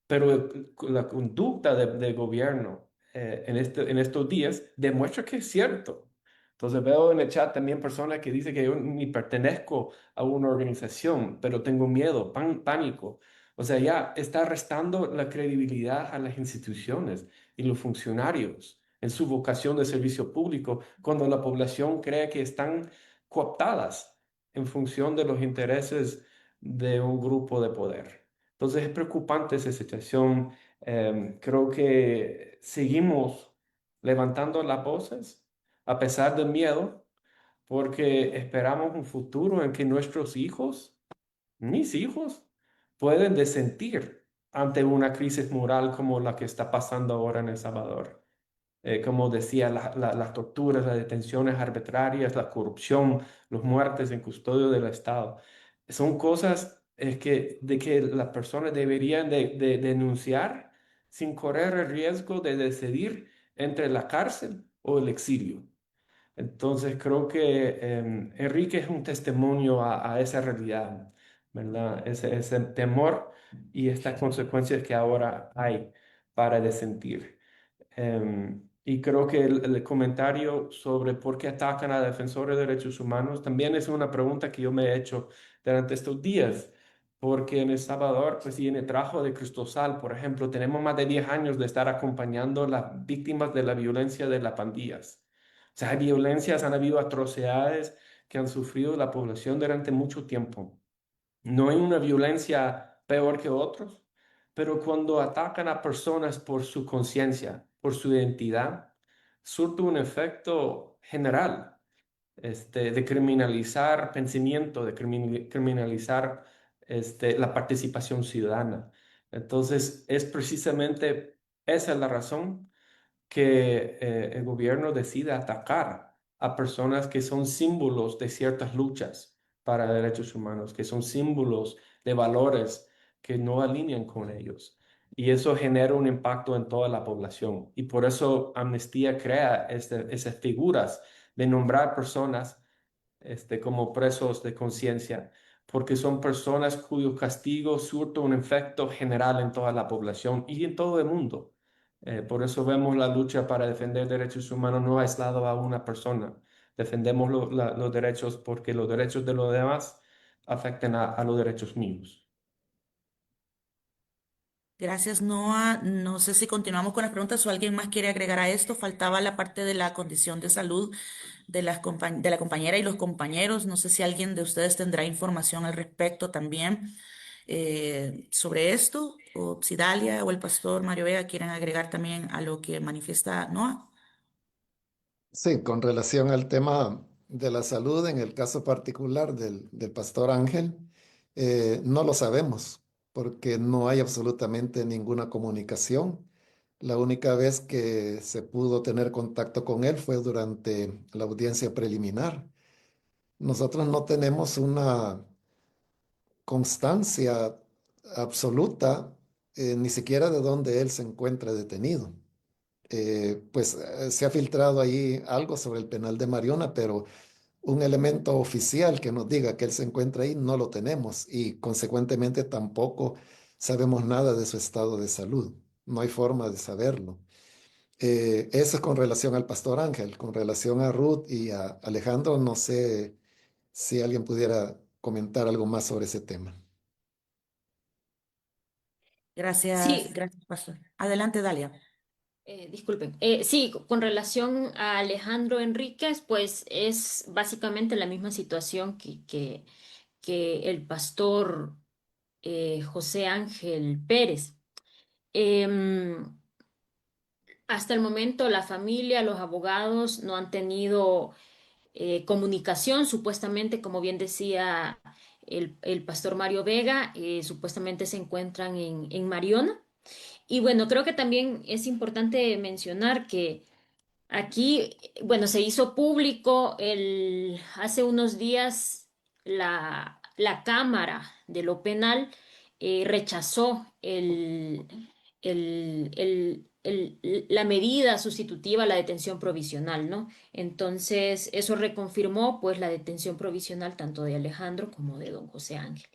Pero la conducta del gobierno en estos días demuestra que es cierto. Entonces veo en el chat también personas que dicen que yo ni pertenezco a una organización, pero tengo miedo, pánico. O sea, ya está restando la credibilidad a las instituciones y los funcionarios en su vocación de servicio público cuando la población cree que están cooptadas en función de los intereses de un grupo de poder. Entonces es preocupante esa situación. Creo que seguimos levantando las voces a pesar del miedo, porque esperamos un futuro en que nuestros hijos, mis hijos, pueden disentir ante una crisis moral como la que está pasando ahora en El Salvador. Como decía, las torturas, las detenciones arbitrarias, la corrupción, los muertes en custodio del Estado. Son cosas de que las personas deberían de denunciar sin correr el riesgo de decidir entre la cárcel o el exilio. Entonces creo que Enrique es un testimonio a esa realidad, ¿verdad? Ese temor y estas consecuencias que ahora hay para disentir. Y creo que el comentario sobre por qué atacan a defensores de derechos humanos también es una pregunta que yo me he hecho durante estos días, porque en El Salvador, pues y en el trabajo de Cristosal, por ejemplo, tenemos más de 10 años de estar acompañando a las víctimas de la violencia de las pandillas. O sea, hay violencias, han habido atrocidades que han sufrido la población durante mucho tiempo. No hay una violencia peor que otros, pero cuando atacan a personas por su conciencia, por su identidad, surte un efecto general, de criminalizar pensamiento, de criminalizar, la participación ciudadana. Entonces, es precisamente esa es la razón que el gobierno decide atacar a personas que son símbolos de ciertas luchas para derechos humanos, que son símbolos de valores que no alinean con ellos. Y eso genera un impacto en toda la población. Y por eso Amnistía crea esas figuras de nombrar personas, como presos de conciencia, porque son personas cuyo castigo surte un efecto general en toda la población y en todo el mundo. Por eso vemos la lucha para defender derechos humanos no aislado a una persona. Defendemos los derechos porque los derechos de los demás afectan a los derechos míos. Gracias, Noah. No sé si continuamos con las preguntas o alguien más quiere agregar a esto. Faltaba la parte de la condición de salud de de la compañera y los compañeros. No sé si alguien de ustedes tendrá información al respecto también sobre esto, o si Dalia o el pastor Mario Vega quieren agregar también a lo que manifiesta Noah. Sí, con relación al tema de la salud en el caso particular del pastor Ángel, no lo sabemos porque no hay absolutamente ninguna comunicación. La única vez que se pudo tener contacto con él fue durante la audiencia preliminar. Nosotros no tenemos una constancia absoluta, ni siquiera de dónde él se encuentra detenido. Se ha filtrado ahí algo sobre el penal de Mariona, pero un elemento oficial que nos diga que él se encuentra ahí no lo tenemos y consecuentemente tampoco sabemos nada de su estado de salud. No hay forma de saberlo. Eso es con relación al pastor Ángel. Con relación a Ruth y a Alejandro, no sé si alguien pudiera comentar algo más sobre ese tema. Gracias, Sí, gracias, pastor. Adelante, Dalia. disculpen. Sí, con relación a Alejandro Enríquez, pues es básicamente la misma situación que el pastor José Ángel Pérez. Em, Hasta el momento la familia, los abogados no han tenido comunicación, supuestamente, como bien decía el pastor Mario Vega, supuestamente se encuentran en Mariona. Y bueno, creo que también es importante mencionar que aquí, bueno, se hizo público hace unos días la Cámara de lo Penal rechazó la medida sustitutiva a la detención provisional, ¿no? Entonces, eso reconfirmó pues la detención provisional tanto de Alejandro como de don José Ángel.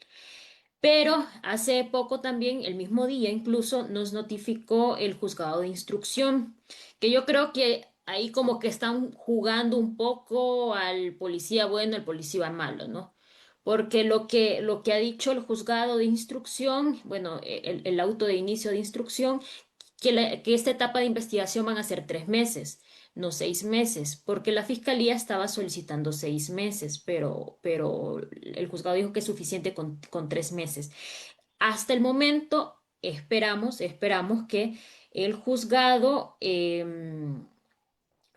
Pero hace poco también, el mismo día incluso, nos notificó el juzgado de instrucción, que yo creo que ahí como que están jugando un poco al policía bueno, al policía malo, ¿no? Porque lo que ha dicho el juzgado de instrucción, bueno, el auto de inicio de instrucción, que esta etapa de investigación van a ser 3 meses, no 6 meses, porque la fiscalía estaba solicitando 6 meses, pero el juzgado dijo que es suficiente con 3 meses. Hasta el momento esperamos que el juzgado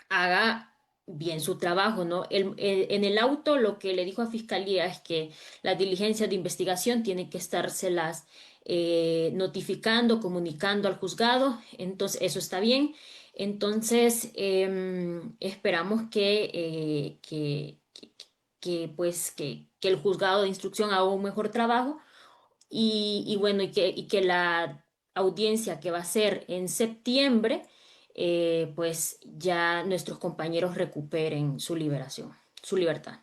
haga bien su trabajo, ¿no? En el auto lo que le dijo a Fiscalía es que las diligencias de investigación tienen que estárselas notificando, comunicando al juzgado, entonces eso está bien. Entonces esperamos que el juzgado de instrucción haga un mejor trabajo y bueno, y que la audiencia que va a ser en septiembre, pues ya nuestros compañeros recuperen su liberación, su libertad.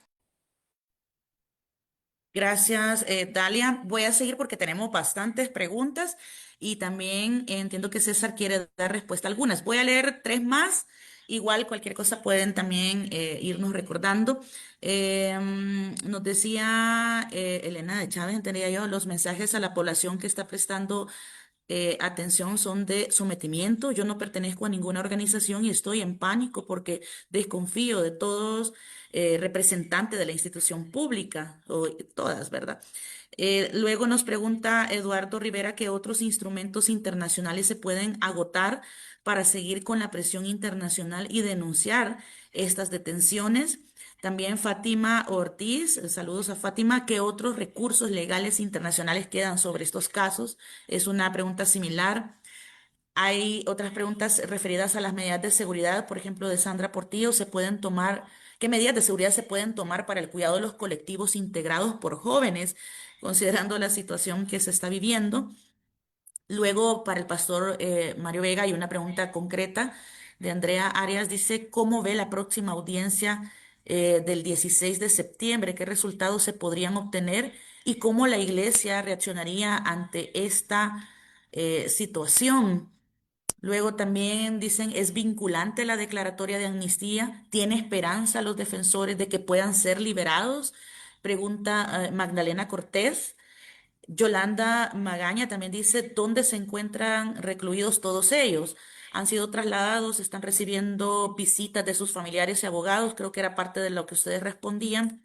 Gracias, Dalia. Voy a seguir porque tenemos bastantes preguntas y también entiendo que César quiere dar respuesta a algunas. Voy a leer tres más. Igual cualquier cosa pueden también irnos recordando. Nos decía Elena de Chávez, entendía yo, los mensajes a la población que está prestando atención son de sometimiento. Yo no pertenezco a ninguna organización y estoy en pánico porque desconfío de todos representantes de la institución pública, o todas, ¿verdad? Luego nos pregunta Eduardo Rivera qué otros instrumentos internacionales se pueden agotar para seguir con la presión internacional y denunciar estas detenciones. También Fátima Ortiz, saludos a Fátima, ¿qué otros recursos legales internacionales quedan sobre estos casos? Es una pregunta similar. Hay otras preguntas referidas a las medidas de seguridad, por ejemplo, de Sandra Portillo, se pueden tomar, ¿qué medidas de seguridad se pueden tomar para el cuidado de los colectivos integrados por jóvenes, considerando la situación que se está viviendo? Luego, para el pastor Mario Vega, hay una pregunta concreta de Andrea Arias. Dice, ¿cómo ve la próxima audiencia del 16 de septiembre? ¿Qué resultados se podrían obtener? ¿Y cómo la iglesia reaccionaría ante esta situación? Luego también dicen, ¿es vinculante la declaratoria de amnistía? ¿Tiene esperanza los defensores de que puedan ser liberados? Pregunta Magdalena Cortés. Yolanda Magaña también dice, ¿dónde se encuentran recluidos todos ellos? Han sido trasladados, están recibiendo visitas de sus familiares y abogados, creo que era parte de lo que ustedes respondían.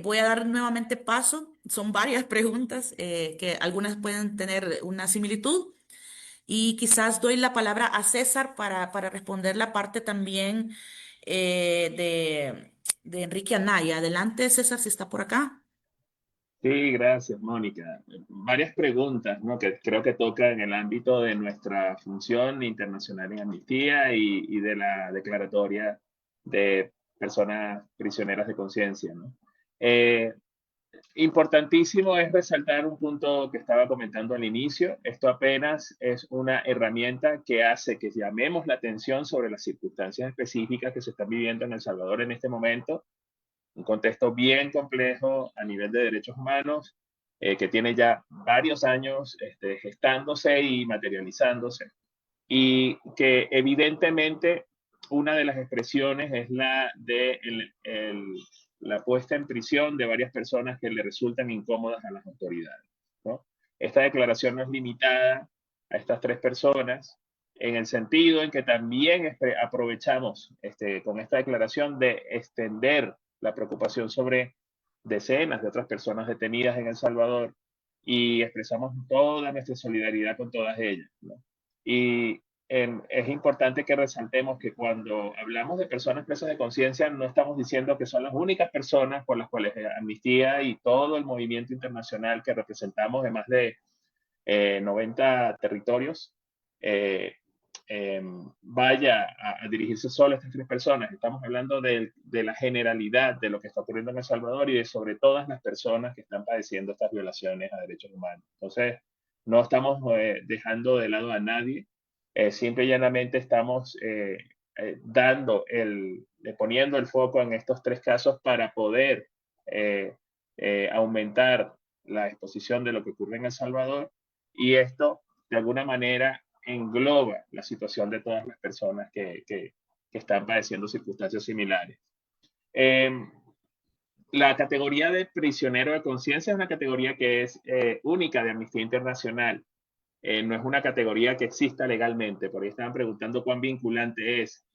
Voy a dar nuevamente paso, son varias preguntas que algunas pueden tener una similitud y quizás doy la palabra a César para responder la parte también de Enrique Anaya. Adelante, César, si está por acá. Sí, gracias, Mónica. Varias preguntas, ¿no? Que creo que tocan el ámbito de nuestra función internacional en amnistía y de la declaratoria de personas prisioneras de conciencia, ¿no? Eh, Importantísimo es resaltar un punto que estaba comentando al inicio. Esto apenas es una herramienta que hace que llamemos la atención sobre las circunstancias específicas que se están viviendo en El Salvador en este momento, un contexto bien complejo a nivel de derechos humanos, que tiene ya varios años gestándose y materializándose, y que evidentemente una de las expresiones es la de la puesta en prisión de varias personas que le resultan incómodas a las autoridades, ¿no? Esta declaración no es limitada a estas tres personas, en el sentido en que también aprovechamos con esta declaración de extender la preocupación sobre decenas de otras personas detenidas en El Salvador y expresamos toda nuestra solidaridad con todas ellas, ¿no? Y es importante que resaltemos que cuando hablamos de personas presas de conciencia, no estamos diciendo que son las únicas personas por las cuales Amnistía y todo el movimiento internacional que representamos de más de 90 territorios vaya a dirigirse solo a estas tres personas. Estamos hablando de la generalidad de lo que está ocurriendo en El Salvador y de sobre todas las personas que están padeciendo estas violaciones a derechos humanos. Entonces, no estamos dejando de lado a nadie, simple y llanamente estamos poniendo el foco en estos tres casos para poder aumentar la exposición de lo que ocurre en El Salvador, y esto de alguna manera engloba la situación de todas las personas que están padeciendo circunstancias similares. La categoría de prisionero de conciencia es una categoría que es única de Amnistía Internacional. No es una categoría que exista legalmente. Por ahí estaban preguntando cuán vinculante es.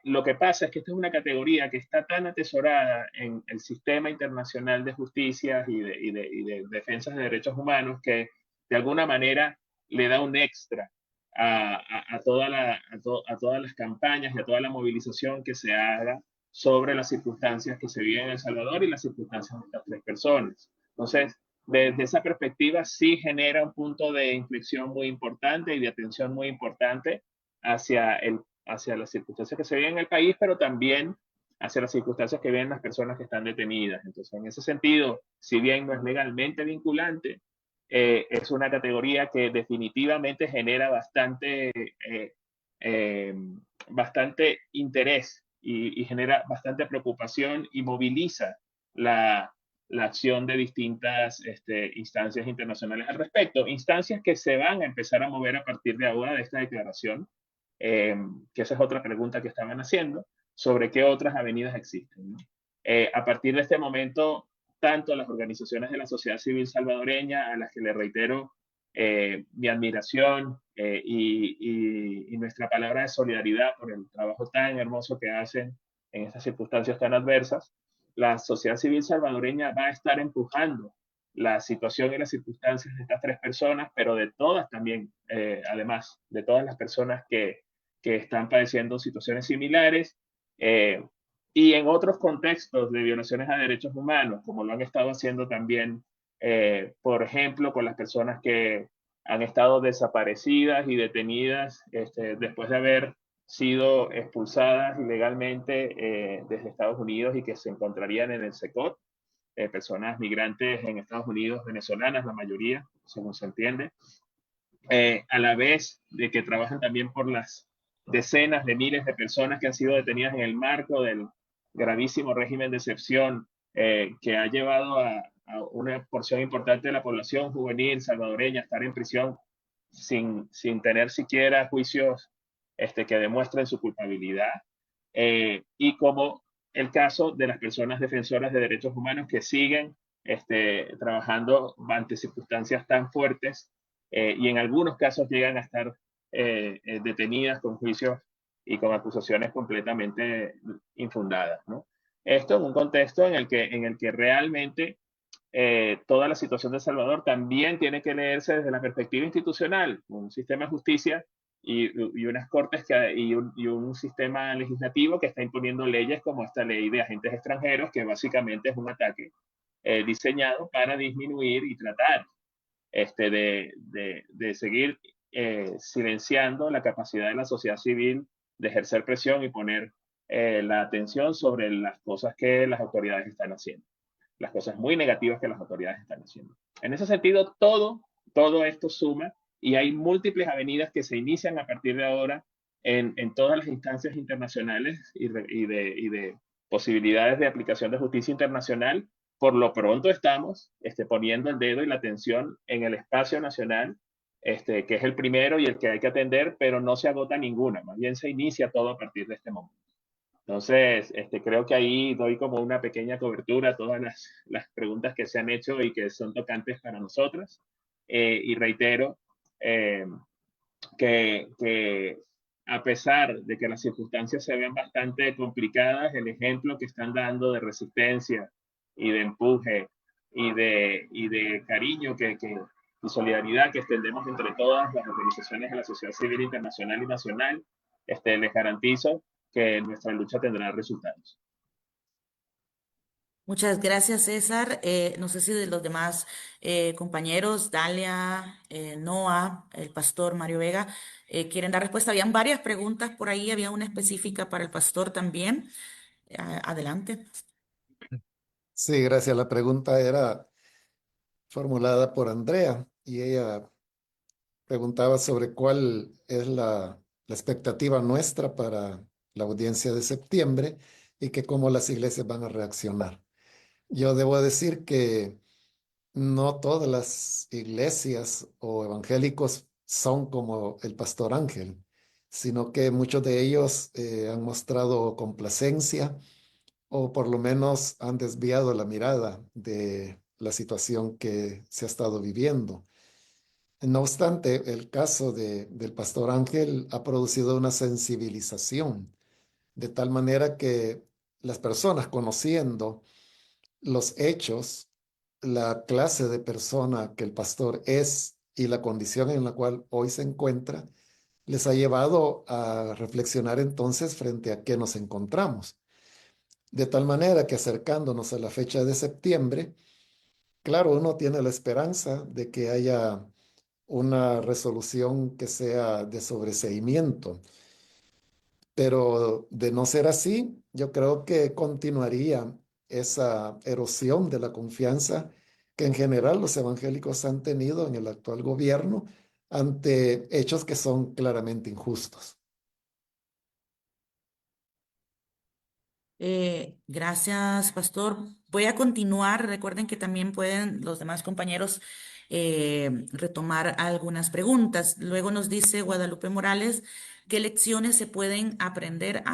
Lo que pasa es que esta es una categoría que está tan atesorada en el sistema internacional de justicia y de defensas de derechos humanos que de alguna manera le da un extra a todas las campañas y a toda la movilización que se haga sobre las circunstancias que se viven en El Salvador y las circunstancias de estas tres personas. Entonces, desde esa perspectiva sí genera un punto de inflexión muy importante y de atención muy importante hacia las circunstancias que se viven en el país, pero también hacia las circunstancias que viven las personas que están detenidas. Entonces, en ese sentido, si bien no es legalmente vinculante, es una categoría que definitivamente genera bastante interés y genera bastante preocupación y moviliza la acción de distintas instancias internacionales al respecto. Instancias que se van a empezar a mover a partir de ahora de esta declaración, que esa es otra pregunta que estaban haciendo, sobre qué otras avenidas existen, ¿no? A partir de este momento, tanto las organizaciones de la sociedad civil salvadoreña, a las que le reitero mi admiración y nuestra palabra de solidaridad por el trabajo tan hermoso que hacen en estas circunstancias tan adversas, la sociedad civil salvadoreña va a estar empujando la situación y las circunstancias de estas tres personas, pero de todas también, además, de todas las personas que están padeciendo situaciones similares y en otros contextos de violaciones a derechos humanos, como lo han estado haciendo también, por ejemplo, con las personas que han estado desaparecidas y detenidas después de haber sido expulsadas ilegalmente desde Estados Unidos y que se encontrarían en el SECOT, personas migrantes en Estados Unidos, venezolanas, la mayoría, según se entiende, a la vez de que trabajan también por las decenas de miles de personas que han sido detenidas en el marco del gravísimo régimen de excepción que ha llevado a una porción importante de la población juvenil salvadoreña a estar en prisión sin tener siquiera juicios que demuestren su culpabilidad, y como el caso de las personas defensoras de derechos humanos que siguen trabajando ante circunstancias tan fuertes y en algunos casos llegan a estar detenidas con juicios y con acusaciones completamente infundadas, ¿no? Esto en un contexto en el que realmente toda la situación de El Salvador también tiene que leerse desde la perspectiva institucional, un sistema de justicia y unas cortes y un sistema legislativo que está imponiendo leyes como esta ley de agentes extranjeros, que básicamente es un ataque diseñado para disminuir y tratar de seguir silenciando la capacidad de la sociedad civil de ejercer presión y poner la atención sobre las cosas que las autoridades están haciendo, las cosas muy negativas que las autoridades están haciendo. En ese sentido, todo esto suma y hay múltiples avenidas que se inician a partir de ahora en todas las instancias internacionales y de posibilidades de aplicación de justicia internacional. Por lo pronto estamos poniendo el dedo y la atención en el espacio nacional, que es el primero y el que hay que atender, pero no se agota ninguna, más bien se inicia todo a partir de este momento. Entonces, creo que ahí doy como una pequeña cobertura a todas las preguntas que se han hecho y que son tocantes para nosotras. Y reitero eh, que a pesar de que las circunstancias se ven bastante complicadas, el ejemplo que están dando de resistencia y de empuje y de cariño y solidaridad que extendemos entre todas las organizaciones de la sociedad civil internacional y nacional, les garantizo que nuestra lucha tendrá resultados. Muchas gracias, César. No sé si de los demás compañeros, Dalia, Noah, el pastor Mario Vega, quieren dar respuesta. Habían varias preguntas por ahí, había una específica para el pastor también. Adelante. Sí, gracias. La pregunta era formulada por Andrea y ella preguntaba sobre cuál es la expectativa nuestra para la audiencia de septiembre y que cómo las iglesias van a reaccionar. Yo debo decir que no todas las iglesias o evangélicos son como el pastor Ángel, sino que muchos de ellos han mostrado complacencia o por lo menos han desviado la mirada de la situación que se ha estado viviendo. No obstante, el caso del pastor Ángel ha producido una sensibilización, de tal manera que las personas conociendo los hechos, la clase de persona que el pastor es y la condición en la cual hoy se encuentra, les ha llevado a reflexionar entonces frente a qué nos encontramos. De tal manera que acercándonos a la fecha de septiembre, claro, uno tiene la esperanza de que haya una resolución que sea de sobreseimiento, pero de no ser así, yo creo que continuaría esa erosión de la confianza que en general los evangélicos han tenido en el actual gobierno ante hechos que son claramente injustos. Gracias, pastor. Voy a continuar. Recuerden que también pueden los demás compañeros retomar algunas preguntas. Luego nos dice Guadalupe Morales, ¿qué lecciones se pueden aprender?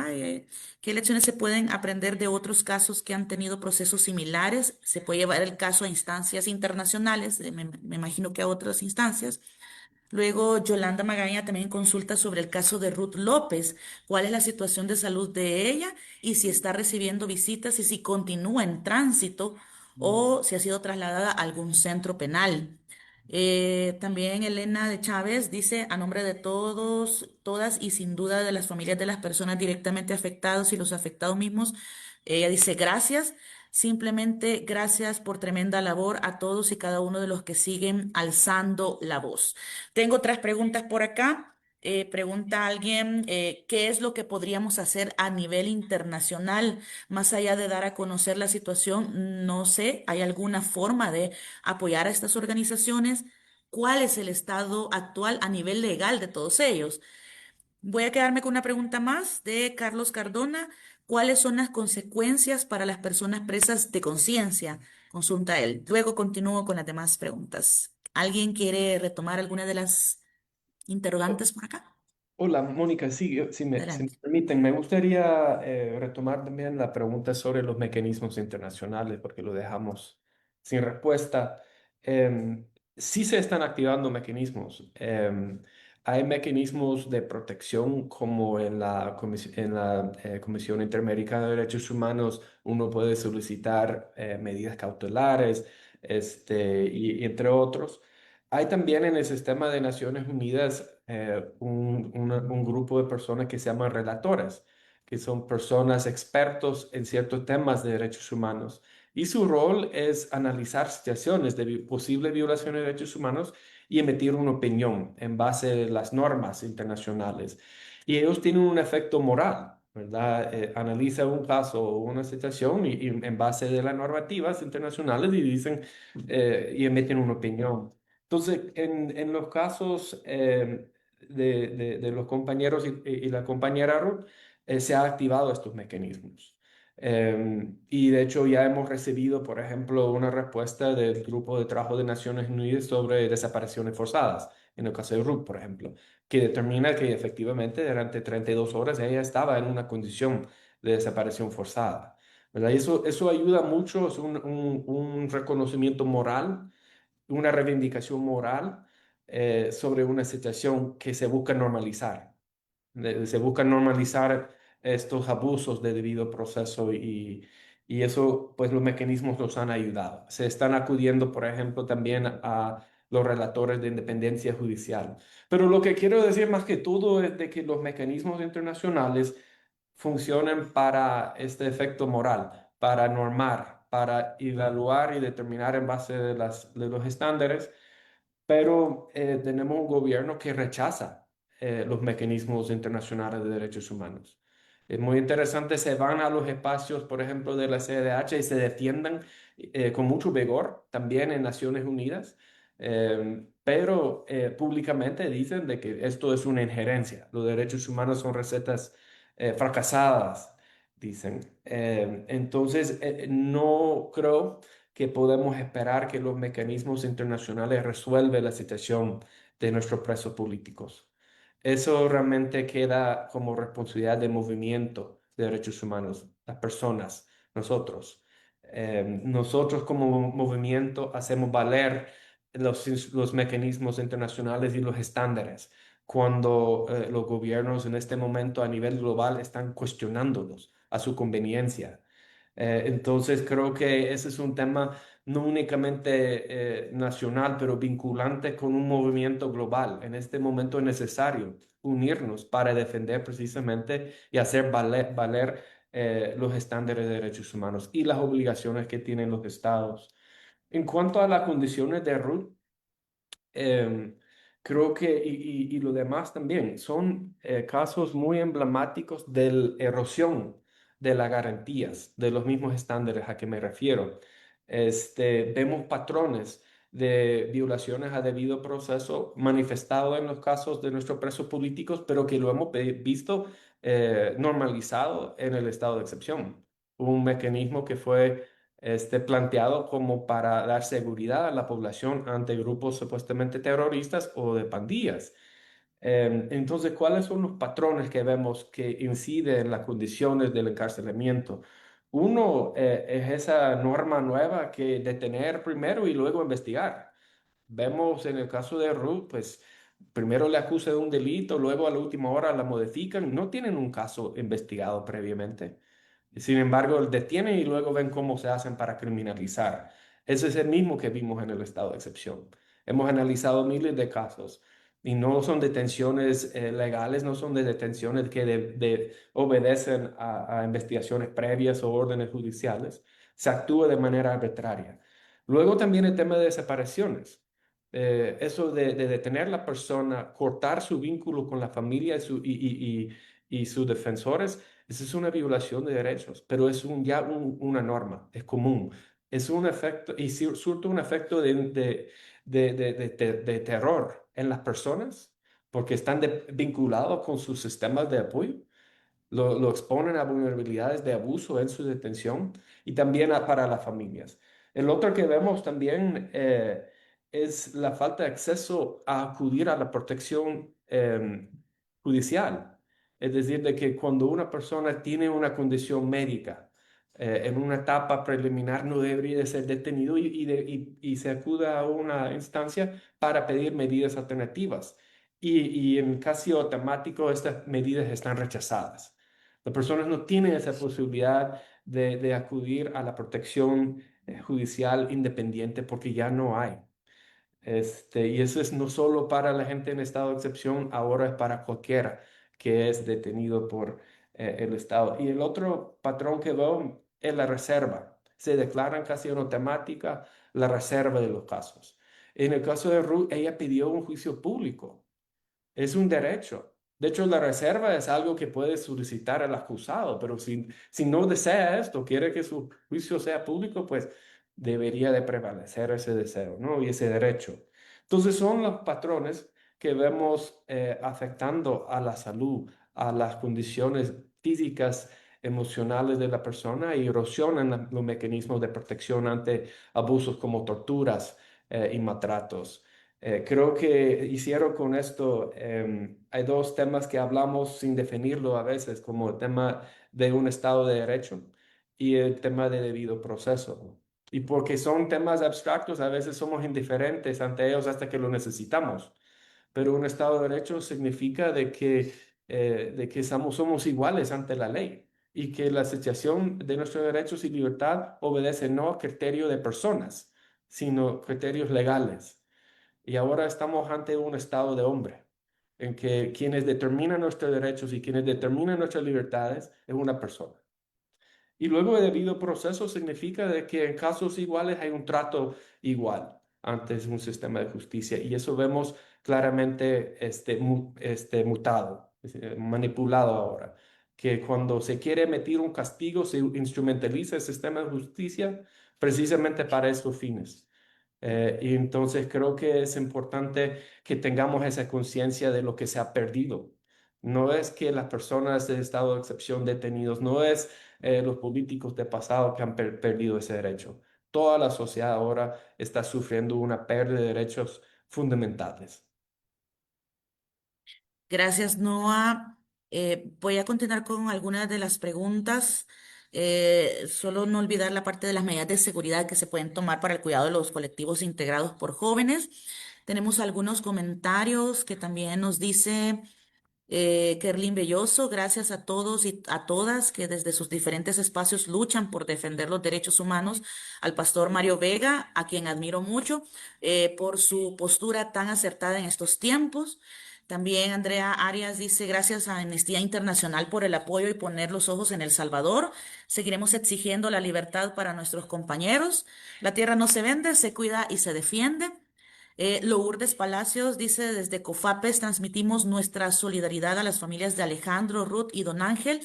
¿Qué lecciones se pueden aprender de otros casos que han tenido procesos similares? Se puede llevar el caso a instancias internacionales, me imagino que a otras instancias. Luego, Yolanda Magaña también consulta sobre el caso de Ruth López, cuál es la situación de salud de ella y si está recibiendo visitas y si continúa en tránsito o si ha sido trasladada a algún centro penal. También Elena de Chávez dice, a nombre de todos, todas y sin duda de las familias de las personas directamente afectadas y los afectados mismos, ella dice gracias. Simplemente gracias por tremenda labor a todos y cada uno de los que siguen alzando la voz. Tengo otras preguntas por acá. Pregunta alguien, ¿qué es lo que podríamos hacer a nivel internacional más allá de dar a conocer la situación? No sé, ¿hay alguna forma de apoyar a estas organizaciones? ¿Cuál es el estado actual a nivel legal de todos ellos? Voy a quedarme con una pregunta más de Carlos Cardona. ¿Cuáles son las consecuencias para las personas presas de conciencia? Consulta él. Luego continúo con las demás preguntas. ¿Alguien quiere retomar alguna de las interrogantes por acá? Hola, Mónica, sí, si me Adelante. permiten, me gustaría retomar también la pregunta sobre los mecanismos internacionales, porque lo dejamos sin respuesta. Sí se están activando mecanismos. Hay mecanismos de protección como en la, Comisión Interamericana de Derechos Humanos, uno puede solicitar medidas cautelares, y entre otros. Hay también en el sistema de Naciones Unidas un grupo de personas que se llaman relatores, que son personas expertos en ciertos temas de derechos humanos. Y su rol es analizar situaciones de posible violación de derechos humanos y emitir una opinión en base a las normas internacionales. Y ellos tienen un efecto moral, ¿verdad? Analizan un caso o una situación y en base de las normativas internacionales y dicen y emiten una opinión. Entonces, en los casos de los compañeros y la compañera Ruth, se han activado estos mecanismos. Y de hecho ya hemos recibido, por ejemplo, una respuesta del Grupo de Trabajo de Naciones Unidas sobre desapariciones forzadas, en el caso de Ruth, por ejemplo, que determina que efectivamente durante 32 horas ella estaba en una condición de desaparición forzada. ¿Verdad? Y eso ayuda mucho, es un reconocimiento moral, una reivindicación moral sobre una situación que se busca normalizar. Se busca normalizar estos abusos de debido proceso y eso, pues los mecanismos los han ayudado. Se están acudiendo, por ejemplo, también a los relatores de independencia judicial. Pero lo que quiero decir más que todo es de que los mecanismos internacionales funcionan para este efecto moral, para normar, para evaluar y determinar en base de los estándares, pero tenemos un gobierno que rechaza los mecanismos internacionales de derechos humanos. Es muy interesante, se van a los espacios, por ejemplo, de la CEDH y se defienden con mucho vigor también en Naciones Unidas, pero públicamente dicen de que esto es una injerencia, los derechos humanos son recetas fracasadas, dicen. Entonces, no creo que podemos esperar que los mecanismos internacionales resuelvan la situación de nuestros presos políticos. Eso realmente queda como responsabilidad del movimiento de derechos humanos, las personas, nosotros. Nosotros como movimiento hacemos valer los mecanismos internacionales y los estándares cuando los gobiernos en este momento a nivel global están cuestionándolos a su conveniencia. Entonces creo que ese es un tema no únicamente nacional, pero vinculante con un movimiento global. En este momento es necesario unirnos para defender precisamente y hacer valer los estándares de derechos humanos y las obligaciones que tienen los estados. En cuanto a las condiciones de Ruth, Em, creo que, y lo demás también, son casos muy emblemáticos de la erosión de las garantías, de los mismos estándares a que me refiero. Vemos patrones de violaciones a debido proceso manifestados en los casos de nuestros presos políticos, pero que lo hemos visto normalizado en el estado de excepción. Un mecanismo que fue planteado como para dar seguridad a la población ante grupos supuestamente terroristas o de pandillas. Entonces, ¿cuáles son los patrones que vemos que inciden en las condiciones del encarcelamiento? Uno es esa norma nueva que detener primero y luego investigar. Vemos en el caso de Ruth, pues primero le acusa de un delito, luego a la última hora la modifican, no tienen un caso investigado previamente. Sin embargo, detienen y luego ven cómo se hacen para criminalizar. Ese es el mismo que vimos en el estado de excepción. Hemos analizado miles de casos y no son detenciones legales, no son de detenciones que obedecen a investigaciones previas o órdenes judiciales. Se actúa de manera arbitraria. Luego también el tema de desapariciones. Eso de detener a la persona, cortar su vínculo con la familia y sus defensores, esa es una violación de derechos, pero es una norma, es común. Es un efecto, y surte un efecto de terror en las personas porque están vinculados con sus sistemas de apoyo, lo exponen a vulnerabilidades de abuso en su detención y también para las familias. El otro que vemos también es la falta de acceso a acudir a la protección judicial. Es decir, de que cuando una persona tiene una condición médica en una etapa preliminar no debería de ser detenido y se acuda a una instancia para pedir medidas alternativas. Y en casi automático estas medidas están rechazadas. Las personas no tienen esa posibilidad de acudir a la protección judicial independiente porque ya no hay. Y eso es no solo para la gente en estado de excepción, ahora es para cualquiera que es detenido por el Estado. Y el otro patrón que veo es la reserva. Se declaran casi en automática la reserva de los casos. En el caso de Ruth, ella pidió un juicio público. Es un derecho. De hecho, la reserva es algo que puede solicitar el acusado, pero si no desea esto, quiere que su juicio sea público, pues debería de prevalecer ese deseo, ¿no? Y ese derecho. Entonces, son los patrones que vemos afectando a la salud, a las condiciones físicas, emocionales de la persona y erosionan los mecanismos de protección ante abusos como torturas y maltratos. Creo que hicieron con esto, hay dos temas que hablamos sin definirlo a veces, como el tema de un Estado de Derecho y el tema de debido proceso. Y porque son temas abstractos, a veces somos indiferentes ante ellos hasta que lo necesitamos. Pero un Estado de Derecho significa de que somos iguales ante la ley y que la situación de nuestros derechos y libertad obedece no a criterios de personas, sino criterios legales. Y ahora estamos ante un estado de hombre, en que quienes determinan nuestros derechos y quienes determinan nuestras libertades es una persona. Y luego el debido proceso significa de que en casos iguales hay un trato igual ante un sistema de justicia. Y eso vemos claramente mutado, manipulado ahora. Que cuando se quiere emitir un castigo, se instrumentaliza el sistema de justicia precisamente para esos fines. Y entonces creo que es importante que tengamos esa conciencia de lo que se ha perdido. No es que las personas de estado de excepción detenidos, no es los políticos de pasado que han perdido ese derecho. Toda la sociedad ahora está sufriendo una pérdida de derechos fundamentales. Gracias, Noah. Voy a continuar con algunas de las preguntas. Solo no olvidar la parte de las medidas de seguridad que se pueden tomar para el cuidado de los colectivos integrados por jóvenes. Tenemos algunos comentarios que también nos dice Kerlin Belloso, gracias a todos y a todas que desde sus diferentes espacios luchan por defender los derechos humanos. Al pastor Mario Vega, a quien admiro mucho por su postura tan acertada en estos tiempos. También Andrea Arias dice, gracias a Amnistía Internacional por el apoyo y poner los ojos en El Salvador. Seguiremos exigiendo la libertad para nuestros compañeros. La tierra no se vende, se cuida y se defiende. Lourdes Palacios dice, desde COFAPES transmitimos nuestra solidaridad a las familias de Alejandro, Ruth y Don Ángel.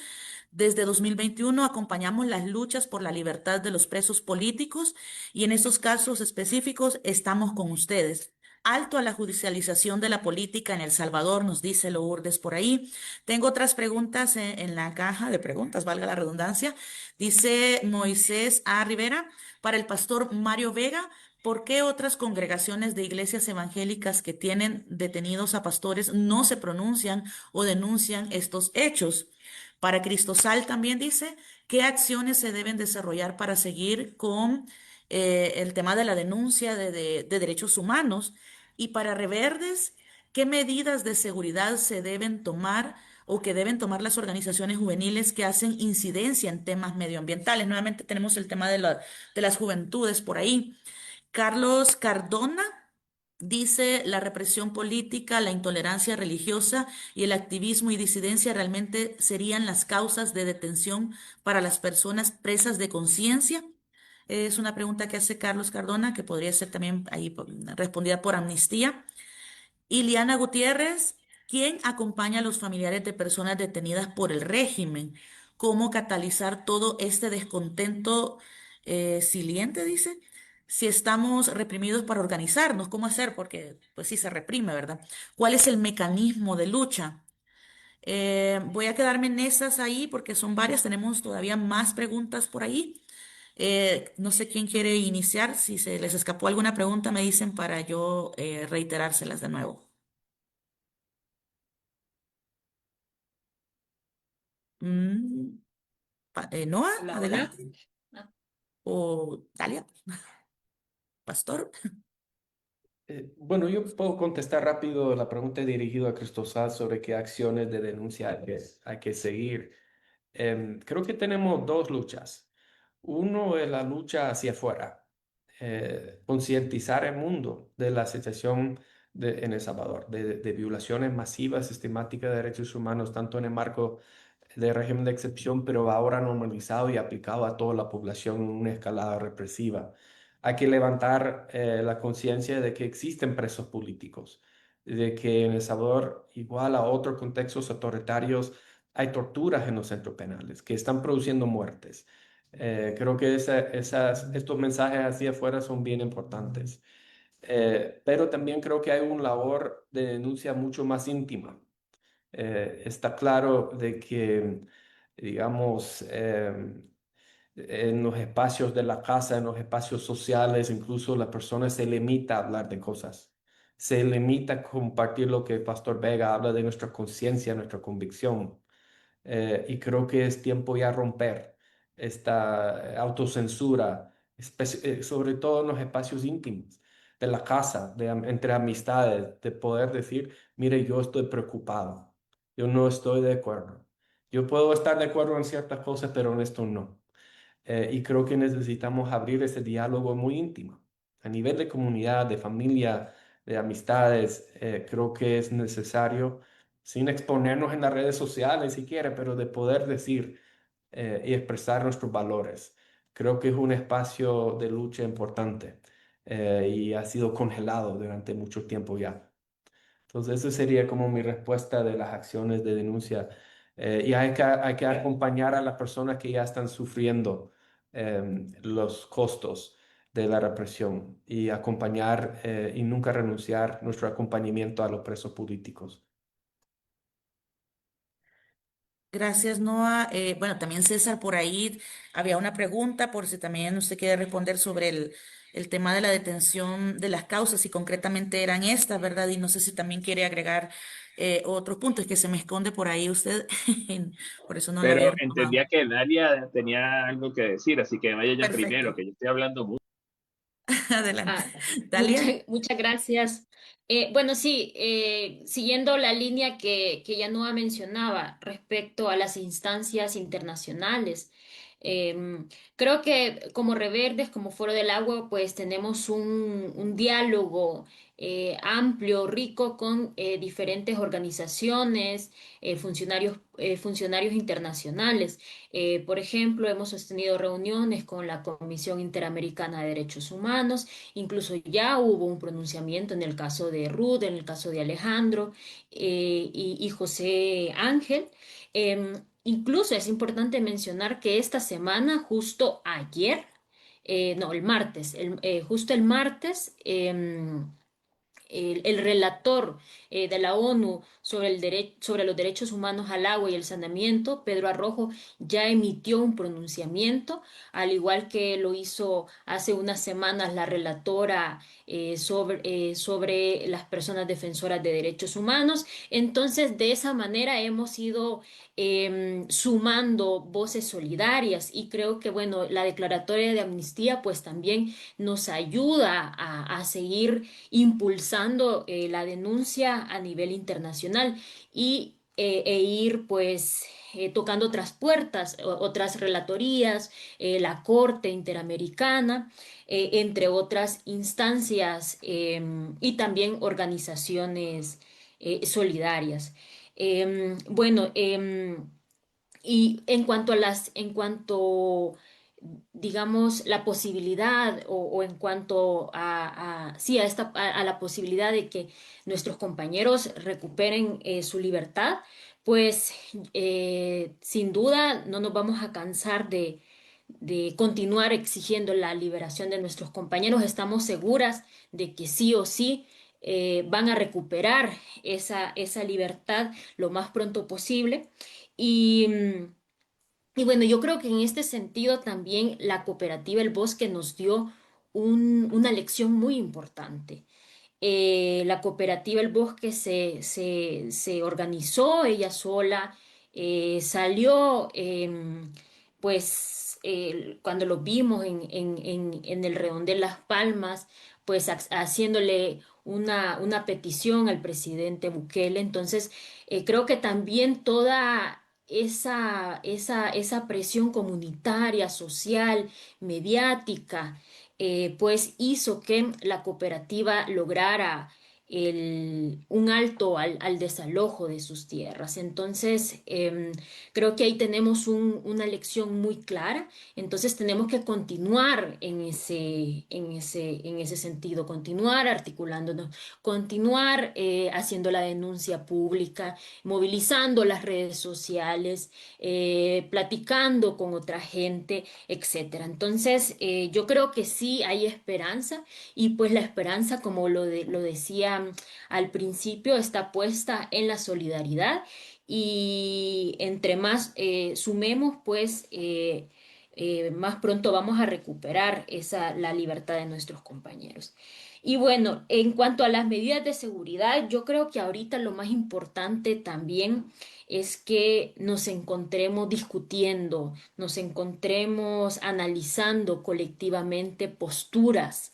Desde 2021 acompañamos las luchas por la libertad de los presos políticos y en estos casos específicos estamos con ustedes. Alto a la judicialización de la política en El Salvador, nos dice Lourdes por ahí. Tengo otras preguntas en la caja de preguntas, valga la redundancia. Dice Moisés A. Rivera, para el pastor Mario Vega. ¿Por qué otras congregaciones de iglesias evangélicas que tienen detenidos a pastores no se pronuncian o denuncian estos hechos? Para Cristosal también dice, ¿qué acciones se deben desarrollar para seguir con el tema de la denuncia de derechos humanos? Y para Reverdes, ¿qué medidas de seguridad se deben tomar o que deben tomar las organizaciones juveniles que hacen incidencia en temas medioambientales? Nuevamente tenemos el tema de las juventudes por ahí. Carlos Cardona dice, la represión política, la intolerancia religiosa y el activismo y disidencia realmente serían las causas de detención para las personas presas de conciencia. Es una pregunta que hace Carlos Cardona, que podría ser también ahí respondida por Amnistía. Iliana Gutiérrez, ¿quién acompaña a los familiares de personas detenidas por el régimen? ¿Cómo catalizar todo este descontento siliente, dice? Si estamos reprimidos para organizarnos, ¿cómo hacer? Porque pues sí se reprime, ¿verdad? ¿Cuál es el mecanismo de lucha? Voy a quedarme en esas ahí porque son varias, tenemos todavía más preguntas por ahí. No sé quién quiere iniciar, si se les escapó alguna pregunta me dicen para yo reiterárselas de nuevo. Mm, Noah, Hola, hola. adelante. O Dalia, pastor. Bueno, yo puedo contestar rápido la pregunta dirigida a Cristosal sobre qué acciones de denuncia hay que seguir. Creo que tenemos dos luchas. Uno es la lucha hacia afuera, concientizar el mundo de la situación en El Salvador, de violaciones masivas, sistemáticas de derechos humanos, tanto en el marco del régimen de excepción, pero ahora normalizado y aplicado a toda la población en una escalada represiva. Hay que levantar la conciencia de que existen presos políticos, de que en El Salvador, igual a otros contextos autoritarios, hay torturas en los centros penales que están produciendo muertes. Creo que estos mensajes hacia afuera son bien importantes. Pero también creo que hay una labor de denuncia mucho más íntima. Está claro de que, digamos, en los espacios de la casa, en los espacios sociales, incluso la persona se limita a hablar de cosas. Se limita a compartir lo que el Pastor Vega habla de nuestra conciencia, nuestra convicción. Y creo que es tiempo ya romper esta autocensura, sobre todo en los espacios íntimos de la casa, entre amistades, de poder decir, mire, yo estoy preocupado, yo no estoy de acuerdo. Yo puedo estar de acuerdo en ciertas cosas, pero en esto no. Y creo que necesitamos abrir ese diálogo muy íntimo. A nivel de comunidad, de familia, de amistades, creo que es necesario, sin exponernos en las redes sociales si quiere, pero de poder decir y expresar nuestros valores. Creo que es un espacio de lucha importante y ha sido congelado durante mucho tiempo ya. Entonces, eso sería como mi respuesta de las acciones de denuncia. Y hay que acompañar a las personas que ya están sufriendo los costos de la represión y acompañar y nunca renunciar nuestro acompañamiento a los presos políticos. Gracias, Noah. Bueno, también César, por ahí había una pregunta, por si también usted quiere responder sobre el tema de la detención de las causas, y concretamente eran estas, ¿verdad? Y no sé si también quiere agregar otros puntos, que se me esconde por ahí usted, por eso no lo había Pero retomado. entendía que Dalia tenía algo que decir, así que vaya ya primero, Perfecto. que yo estoy hablando mucho. Adelante. Ah, Dalia. muchas gracias. Bueno, sí, siguiendo la línea que ya Noa mencionaba respecto a las instancias internacionales, creo que como Reverdes, como Foro del Agua, pues tenemos un diálogo amplio, rico con diferentes organizaciones, funcionarios internacionales. Por ejemplo, hemos sostenido reuniones con la Comisión Interamericana de Derechos Humanos. Incluso ya hubo un pronunciamiento en el caso de Ruth, en el caso de Alejandro y José Ángel. Incluso es importante mencionar que esta semana, justo ayer, no, el martes, justo el martes, el relator de la ONU sobre sobre los derechos humanos al agua y el saneamiento, Pedro Arrojo, ya emitió un pronunciamiento, al igual que lo hizo hace unas semanas la relatora sobre las personas defensoras de derechos humanos. Entonces, de esa manera hemos ido sumando voces solidarias, y creo que, bueno, la declaratoria de amnistía pues también nos ayuda a seguir impulsando la denuncia a nivel internacional e ir pues tocando otras puertas, otras relatorías, la Corte Interamericana, entre otras instancias y también organizaciones solidarias. Bueno, y en cuanto, digamos, la posibilidad o en cuanto sí, a la posibilidad de que nuestros compañeros recuperen su libertad, pues sin duda no nos vamos a cansar de continuar exigiendo la liberación de nuestros compañeros. Estamos seguras de que sí o sí van a recuperar esa libertad lo más pronto posible. Y, y bueno, yo creo que en este sentido también la cooperativa El Bosque nos dio una lección muy importante. La cooperativa El Bosque se organizó ella sola, salió, pues cuando lo vimos en el Redondel Las Palmas, pues haciéndole una petición al presidente Bukele. Entonces, creo que también toda esa presión comunitaria, social, mediática, pues hizo que la cooperativa lograra un alto al desalojo de sus tierras. Entonces, creo que ahí tenemos una lección muy clara. Entonces, tenemos que continuar en ese sentido, continuar articulándonos, continuar haciendo la denuncia pública, movilizando las redes sociales, platicando con otra gente, etcétera. Entonces, yo creo que sí hay esperanza y pues la esperanza, como lo decía al principio, está puesta en la solidaridad y entre más sumemos, pues más pronto vamos a recuperar la libertad de nuestros compañeros. Y bueno, en cuanto a las medidas de seguridad, yo creo que ahorita lo más importante también es que nos encontremos discutiendo, nos encontremos analizando colectivamente posturas,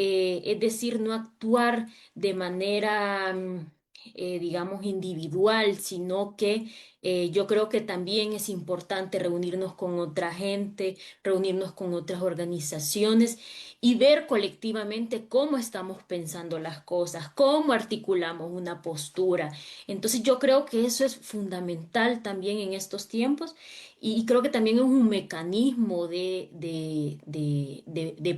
es decir, no actuar de manera, digamos, individual, sino que yo creo que también es importante reunirnos con otra gente, reunirnos con otras organizaciones y ver colectivamente cómo estamos pensando las cosas, cómo articulamos una postura. Entonces yo creo que eso es fundamental también en estos tiempos y creo que también es un mecanismo de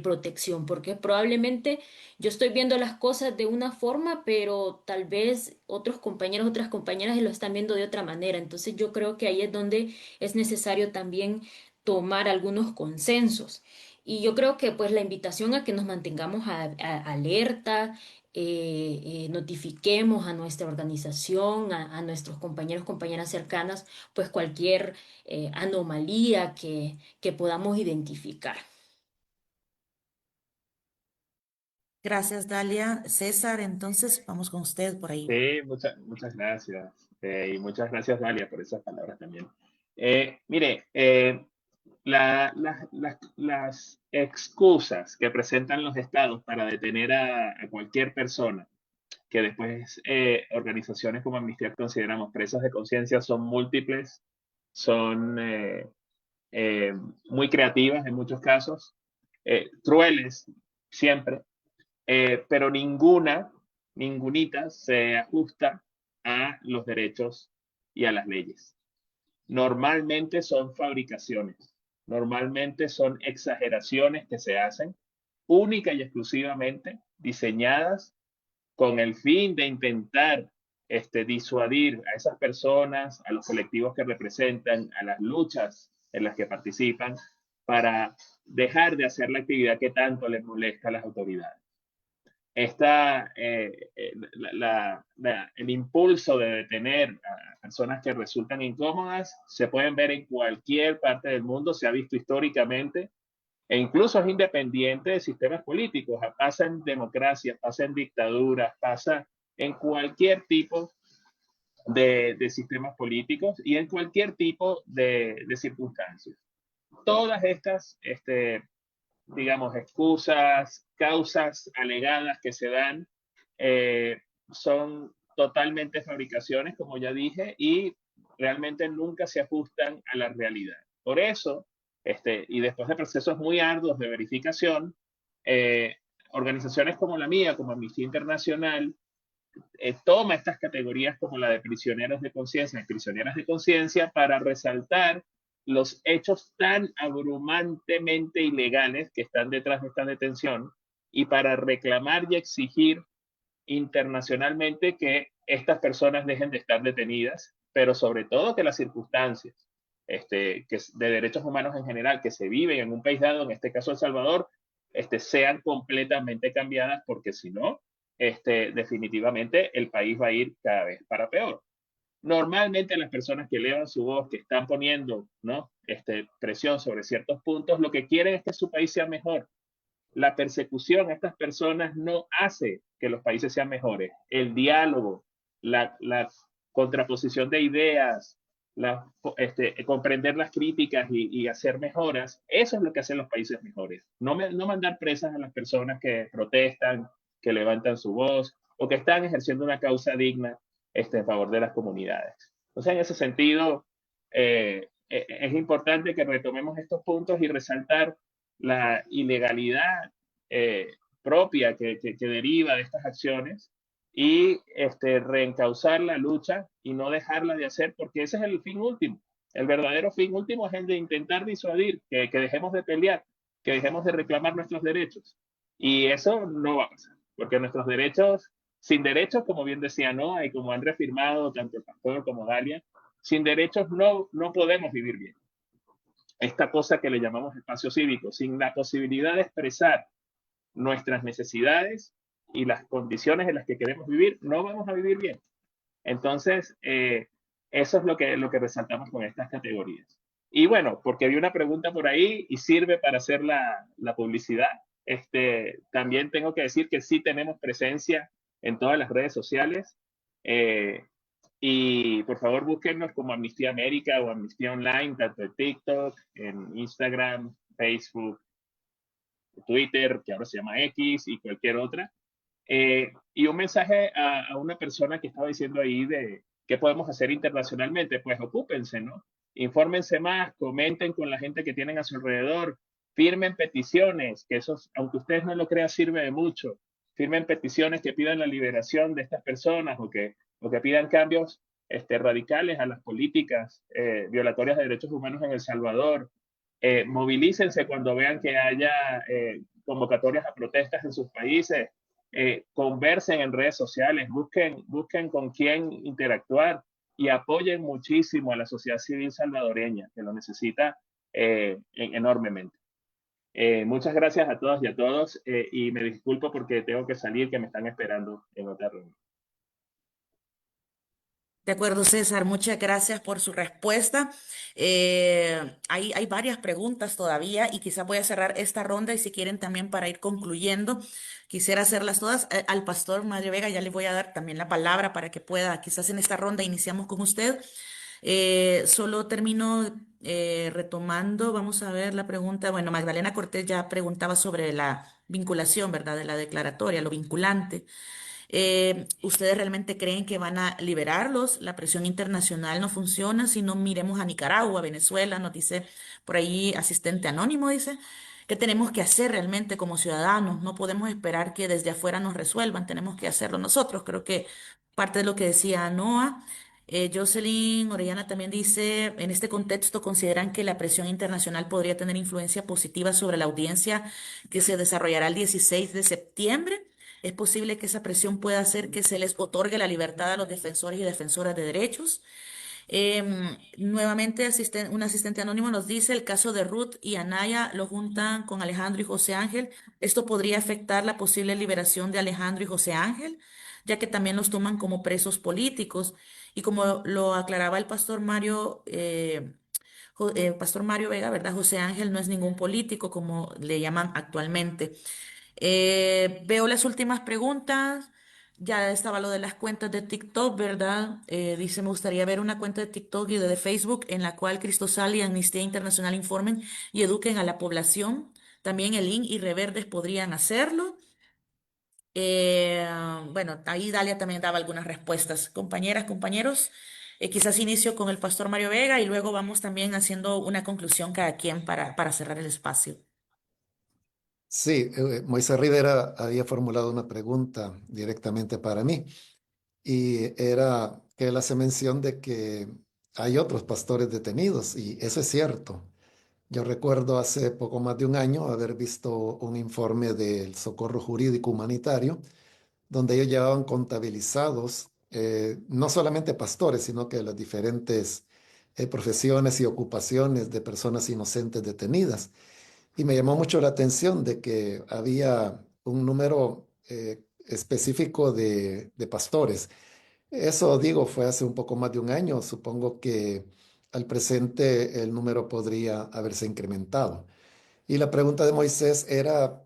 protección, porque probablemente yo estoy viendo las cosas de una forma, pero tal vez otros compañeros, otras compañeras lo están viendo de otra manera. Entonces yo creo que ahí es donde es necesario también tomar algunos consensos. Y yo creo que pues la invitación a que nos mantengamos alerta, notifiquemos a nuestra organización, a nuestros compañeros, compañeras cercanas, pues cualquier anomalía que podamos identificar. Gracias, Dalia. César, entonces vamos con usted por ahí. Sí, muchas gracias. Y muchas gracias, Dalia, por esas palabras también. Mire, las excusas que presentan los estados para detener a cualquier persona que después organizaciones como Amnistía consideramos presas de conciencia son múltiples, son eh, muy creativas en muchos casos, crueles siempre, pero ningunita se ajusta a los derechos y a las leyes. Normalmente son fabricaciones, normalmente son exageraciones que se hacen única y exclusivamente diseñadas con el fin de intentar disuadir a esas personas, a los colectivos que representan, a las luchas en las que participan, para dejar de hacer la actividad que tanto les molesta a las autoridades. El impulso de detener a personas que resultan incómodas se pueden ver en cualquier parte del mundo, se ha visto históricamente, e incluso es independiente de sistemas políticos, pasa en democracias, pasa en dictaduras, pasa en cualquier tipo de sistemas políticos y en cualquier tipo de circunstancias. Todas estas, digamos, excusas, causas alegadas que se dan, son totalmente fabricaciones, como ya dije, y realmente nunca se ajustan a la realidad. Por eso, y después de procesos muy arduos de verificación, organizaciones como la mía, como Amnistía Internacional, toma estas categorías como la de prisioneros de conciencia y prisioneras de conciencia para resaltar los hechos tan abrumantemente ilegales que están detrás de esta detención y para reclamar y exigir internacionalmente que estas personas dejen de estar detenidas, pero sobre todo que las circunstancias que de derechos humanos en general que se viven en un país dado, en este caso El Salvador, sean completamente cambiadas, porque si no, definitivamente el país va a ir cada vez para peor. Normalmente las personas que elevan su voz, que están poniendo, ¿no? Presión sobre ciertos puntos, lo que quieren es que su país sea mejor. La persecución a estas personas no hace que los países sean mejores. El diálogo, la contraposición de ideas, comprender las críticas y hacer mejoras, eso es lo que hacen los países mejores. No mandar presas a las personas que protestan, que levantan su voz o que están ejerciendo una causa digna en favor de las comunidades. Entonces, en ese sentido, es importante que retomemos estos puntos y resaltar la ilegalidad propia que deriva de estas acciones y reencauzar la lucha y no dejarla de hacer, porque ese es el fin último. El verdadero fin último es el de intentar disuadir, que dejemos de pelear, que dejemos de reclamar nuestros derechos. Y eso no va a pasar, porque nuestros derechos, sin derechos, como bien decía Noah y como han reafirmado tanto el pastor como Dalia, sin derechos no podemos vivir bien. Esta cosa que le llamamos espacio cívico, sin la posibilidad de expresar nuestras necesidades y las condiciones en las que queremos vivir, no vamos a vivir bien. Entonces, eso es lo que resaltamos con estas categorías. Y bueno, porque vi una pregunta por ahí y sirve para hacer la publicidad, también tengo que decir que sí tenemos presencia en todas las redes sociales. Y por favor búsquennos como Amnistía América o Amnistía Online, tanto en TikTok, en Instagram, Facebook, Twitter, que ahora se llama X, y cualquier otra. Y un mensaje a una persona que estaba diciendo ahí de qué podemos hacer internacionalmente, pues ocúpense, ¿no? Infórmense más, comenten con la gente que tienen a su alrededor, firmen peticiones, que eso, aunque ustedes no lo crean, sirve de mucho. Firmen peticiones que pidan la liberación de estas personas o que pidan cambios radicales a las políticas violatorias de derechos humanos en El Salvador. Movilícense cuando vean que haya convocatorias a protestas en sus países. Conversen en redes sociales, busquen con quién interactuar y apoyen muchísimo a la sociedad civil salvadoreña, que lo necesita enormemente. Muchas gracias a todas y a todos y me disculpo porque tengo que salir, que me están esperando en otra reunión. De acuerdo, César, muchas gracias por su respuesta. Hay varias preguntas todavía y quizás voy a cerrar esta ronda y si quieren también para ir concluyendo, quisiera hacerlas todas. Al pastor Mario Vega ya le voy a dar también la palabra para que pueda, quizás en esta ronda iniciamos con usted. Solo termino retomando, vamos a ver la pregunta. Bueno, Magdalena Cortés ya preguntaba sobre la vinculación, ¿verdad? De la declaratoria, lo vinculante. ¿Ustedes realmente creen que van a liberarlos? La presión internacional no funciona. Si no, miremos a Nicaragua, Venezuela, nos dice por ahí asistente anónimo, dice. ¿Qué tenemos que hacer realmente como ciudadanos? No podemos esperar que desde afuera nos resuelvan, tenemos que hacerlo nosotros. Creo que parte de lo que decía Noah. Jocelyn Orellana también dice, en este contexto, ¿consideran que la presión internacional podría tener influencia positiva sobre la audiencia que se desarrollará el 16 de septiembre? ¿Es posible que esa presión pueda hacer que se les otorgue la libertad a los defensores y defensoras de derechos? Nuevamente, un asistente anónimo nos dice, el caso de Ruth y Anaya lo juntan con Alejandro y José Ángel. ¿Esto podría afectar la posible liberación de Alejandro y José Ángel, ya que también los toman como presos políticos? Y como lo aclaraba el pastor Mario, Pastor Mario Vega, ¿verdad? José Ángel no es ningún político, como le llaman actualmente. Veo las últimas preguntas. Ya estaba lo de las cuentas de TikTok, ¿verdad? Dice, me gustaría ver una cuenta de TikTok y de Facebook en la cual Cristosal y Amnistía Internacional informen y eduquen a la población. También el IN y Reverdes podrían hacerlo. Bueno, ahí Dalia también daba algunas respuestas. Compañeras, compañeros, quizás inicio con el pastor Mario Vega y luego vamos también haciendo una conclusión cada quien para cerrar el espacio. Sí, Moisés Rivera había formulado una pregunta directamente para mí y era que él hace mención de que hay otros pastores detenidos y eso es cierto. Yo recuerdo hace poco más de un año haber visto un informe del Socorro Jurídico Humanitario donde ellos llevaban contabilizados no solamente pastores, sino que las diferentes profesiones y ocupaciones de personas inocentes detenidas. Y me llamó mucho la atención de que había un número específico de pastores. Eso, digo, fue hace un poco más de un año. Supongo que al presente el número podría haberse incrementado. Y la pregunta de Moisés era,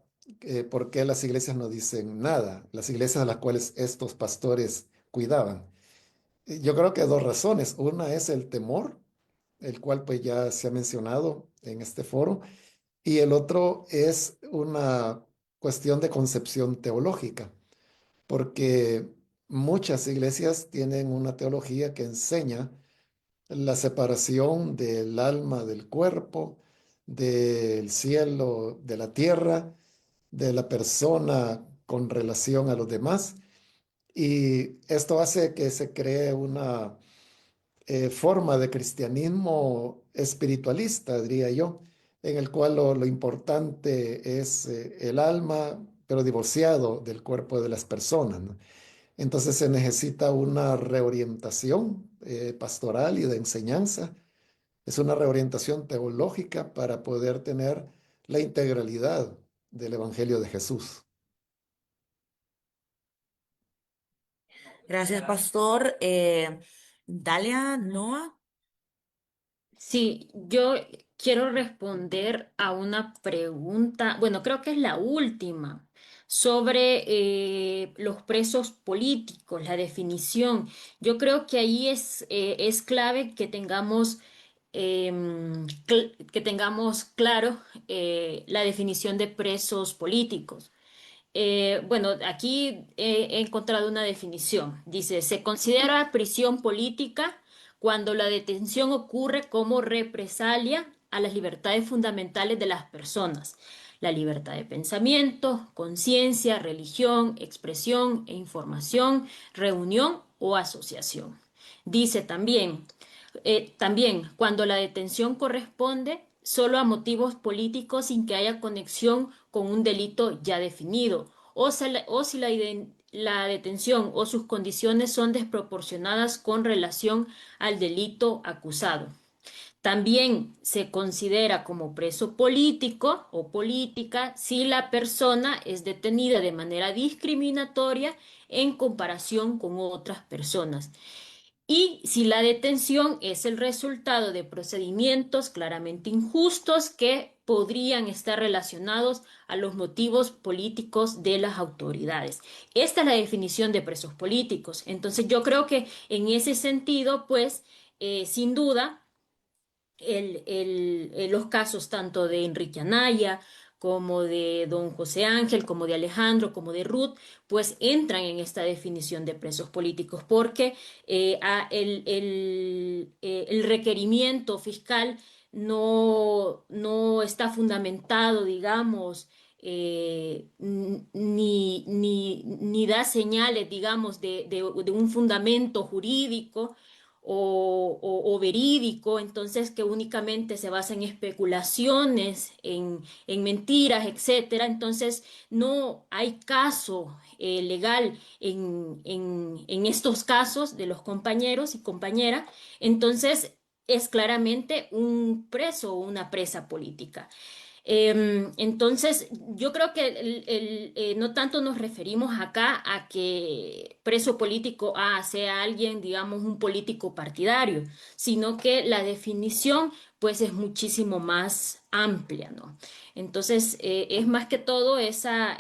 ¿por qué las iglesias no dicen nada? Las iglesias a las cuales estos pastores cuidaban. Yo creo que dos razones. Una es el temor, el cual pues ya se ha mencionado en este foro. Y el otro es una cuestión de concepción teológica, porque muchas iglesias tienen una teología que enseña la separación del alma del cuerpo, del cielo, de la tierra, de la persona con relación a los demás. Y esto hace que se cree una forma de cristianismo espiritualista, diría yo, en el cual lo importante es el alma, pero divorciado del cuerpo de las personas, ¿no? Entonces se necesita una reorientación pastoral y de enseñanza. Es una reorientación teológica para poder tener la integralidad del Evangelio de Jesús. Gracias, pastor. Dalia, Noah. Sí, yo quiero responder a una pregunta, bueno, creo que es la última, sobre los presos políticos, la definición. Yo creo que ahí es clave que tengamos, que tengamos claro la definición de presos políticos. Bueno, aquí he encontrado una definición. Dice, se considera prisión política cuando la detención ocurre como represalia a las libertades fundamentales de las personas, la libertad de pensamiento, conciencia, religión, expresión e información, reunión o asociación. Dice también cuando la detención corresponde solo a motivos políticos sin que haya conexión con un delito ya definido, o si la detención o sus condiciones son desproporcionadas con relación al delito acusado. También se considera como preso político o política si la persona es detenida de manera discriminatoria en comparación con otras personas. Y si la detención es el resultado de procedimientos claramente injustos que podrían estar relacionados a los motivos políticos de las autoridades. Esta es la definición de presos políticos. Entonces yo creo que en ese sentido, pues, sin duda, los casos tanto de Enrique Anaya como de don José Ángel, como de Alejandro, como de Ruth, pues entran en esta definición de presos políticos porque el requerimiento fiscal no está fundamentado, digamos, ni da señales, digamos, de un fundamento jurídico o verídico, entonces que únicamente se basa en especulaciones, en mentiras, etcétera. Entonces no hay caso legal en estos casos de los compañeros y compañeras. Entonces es claramente un preso o una presa política. Entonces, yo creo que no tanto nos referimos acá a que preso político sea alguien, digamos, un político partidario, sino que la definición, pues, es muchísimo más amplia, ¿no? Entonces, es más que todo esa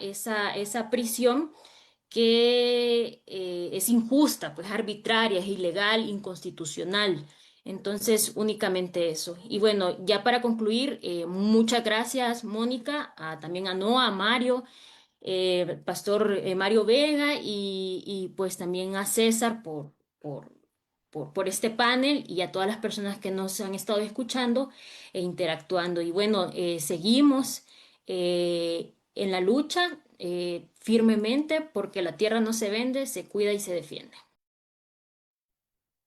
prisión que es injusta, pues arbitraria, es ilegal, inconstitucional. Entonces, únicamente eso. Y bueno, ya para concluir, muchas gracias, Mónica, también a Noa, a Mario, Pastor Mario Vega y pues también a César por, por este panel y a todas las personas que nos han estado escuchando e interactuando. Y bueno, seguimos en la lucha firmemente porque la tierra no se vende, se cuida y se defiende.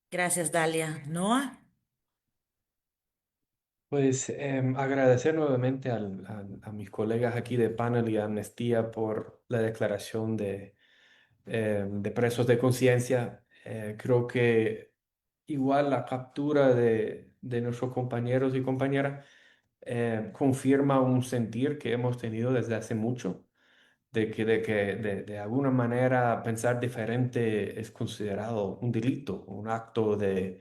Gracias, Dalia. Noah. Pues agradecer nuevamente a mis colegas aquí de panel y Amnistía por la declaración de presos de conciencia. Creo que igual la captura de nuestros compañeros y compañeras confirma un sentir que hemos tenido desde hace mucho, de alguna manera pensar diferente es considerado un delito, un acto de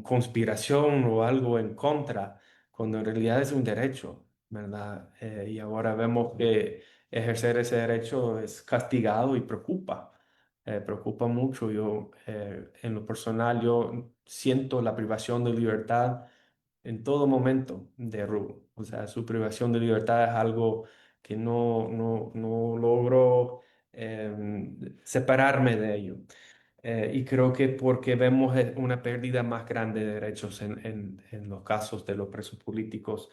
conspiración o algo en contra, cuando en realidad es un derecho, ¿verdad? Y ahora vemos que ejercer ese derecho es castigado y preocupa mucho. Yo, en lo personal, yo siento la privación de libertad en todo momento de Ru. O sea, su privación de libertad es algo que no logro separarme de ello. Y creo que porque vemos una pérdida más grande de derechos en los casos de los presos políticos,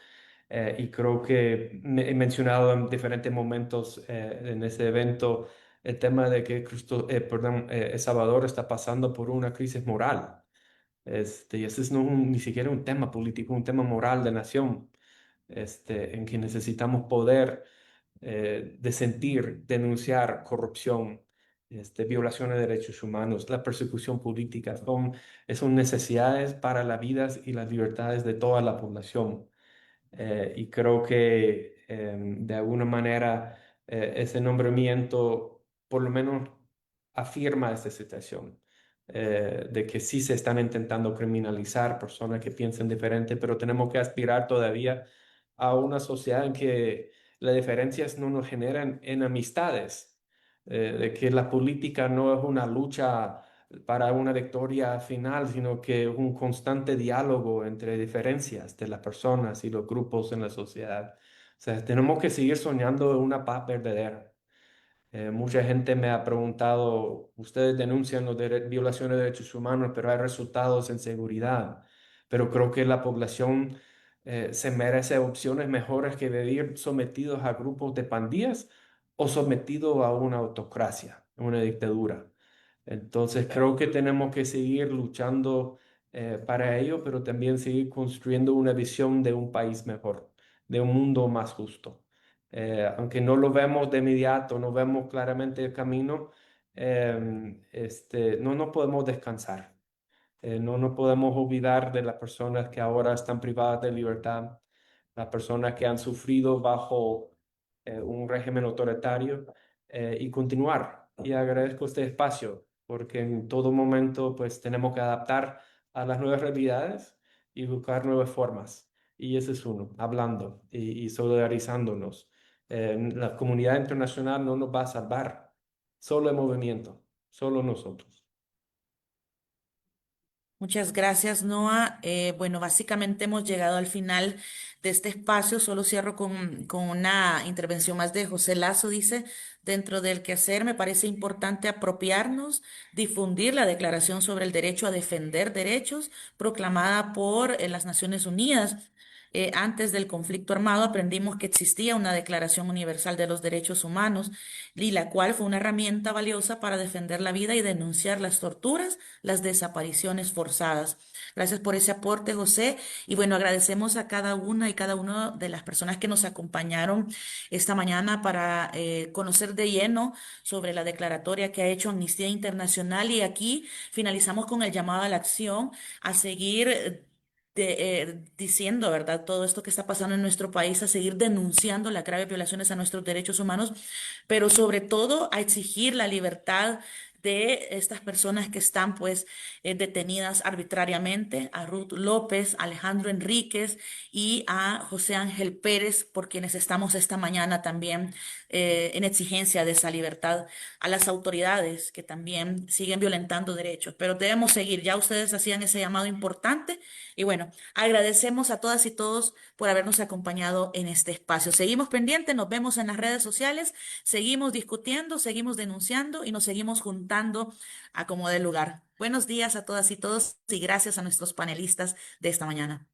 Y creo que he mencionado en diferentes momentos en ese evento el tema de que El Salvador está pasando por una crisis moral. Y ese no es ni siquiera un tema político, un tema moral de nación, en que necesitamos poder de sentir, denunciar corrupción, violaciones de derechos humanos, la persecución política, son necesidades para las vidas y las libertades de toda la población. Y creo que de alguna manera ese nombramiento por lo menos afirma esta situación, de que sí se están intentando criminalizar personas que piensan diferente, pero tenemos que aspirar todavía a una sociedad en que las diferencias no nos generan enemistades, de que la política no es una lucha para una victoria final, sino que un constante diálogo entre diferencias de las personas y los grupos en la sociedad. O sea, tenemos que seguir soñando en una paz verdadera. Mucha gente me ha preguntado, ustedes denuncian violaciones de derechos humanos, pero hay resultados en seguridad. Pero creo que la población se merece opciones mejores que vivir sometidos a grupos de pandillas o sometidos a una autocracia, una dictadura. Entonces creo que tenemos que seguir luchando para ello, pero también seguir construyendo una visión de un país mejor, de un mundo más justo. Aunque no lo vemos de inmediato, no vemos claramente el camino, no nos podemos descansar. No nos podemos olvidar de las personas que ahora están privadas de libertad, las personas que han sufrido bajo un régimen autoritario y continuar. Y agradezco este espacio porque en todo momento pues tenemos que adaptar a las nuevas realidades y buscar nuevas formas. Y ese es uno, hablando y solidarizándonos. La comunidad internacional no nos va a salvar, solo el movimiento, solo nosotros. Muchas gracias, Noah. Bueno, básicamente hemos llegado al final de este espacio. Solo cierro con una intervención más de José Lazo. Dice, dentro del quehacer me parece importante apropiarnos, difundir la Declaración sobre el Derecho a Defender Derechos, proclamada por las Naciones Unidas. Antes del conflicto armado aprendimos que existía una Declaración Universal de los Derechos Humanos y la cual fue una herramienta valiosa para defender la vida y denunciar las torturas, las desapariciones forzadas. Gracias por ese aporte, José. Y bueno, agradecemos a cada una y cada uno de las personas que nos acompañaron esta mañana para conocer de lleno sobre la declaratoria que ha hecho Amnistía Internacional. Y aquí finalizamos con el llamado a la acción, a seguir diciendo, ¿verdad? Todo esto que está pasando en nuestro país, a seguir denunciando las graves violaciones a nuestros derechos humanos, pero sobre todo a exigir la libertad de estas personas que están pues detenidas arbitrariamente, a Ruth López, Alejandro Enríquez y a José Ángel Pérez, por quienes estamos esta mañana también en exigencia de esa libertad, a las autoridades que también siguen violentando derechos, pero debemos seguir, ya ustedes hacían ese llamado importante y bueno, agradecemos a todas y todos por habernos acompañado en este espacio. Seguimos pendientes, nos vemos en las redes sociales, seguimos discutiendo, seguimos denunciando y nos seguimos juntando a como dé lugar. Buenos días a todas y todos y gracias a nuestros panelistas de esta mañana.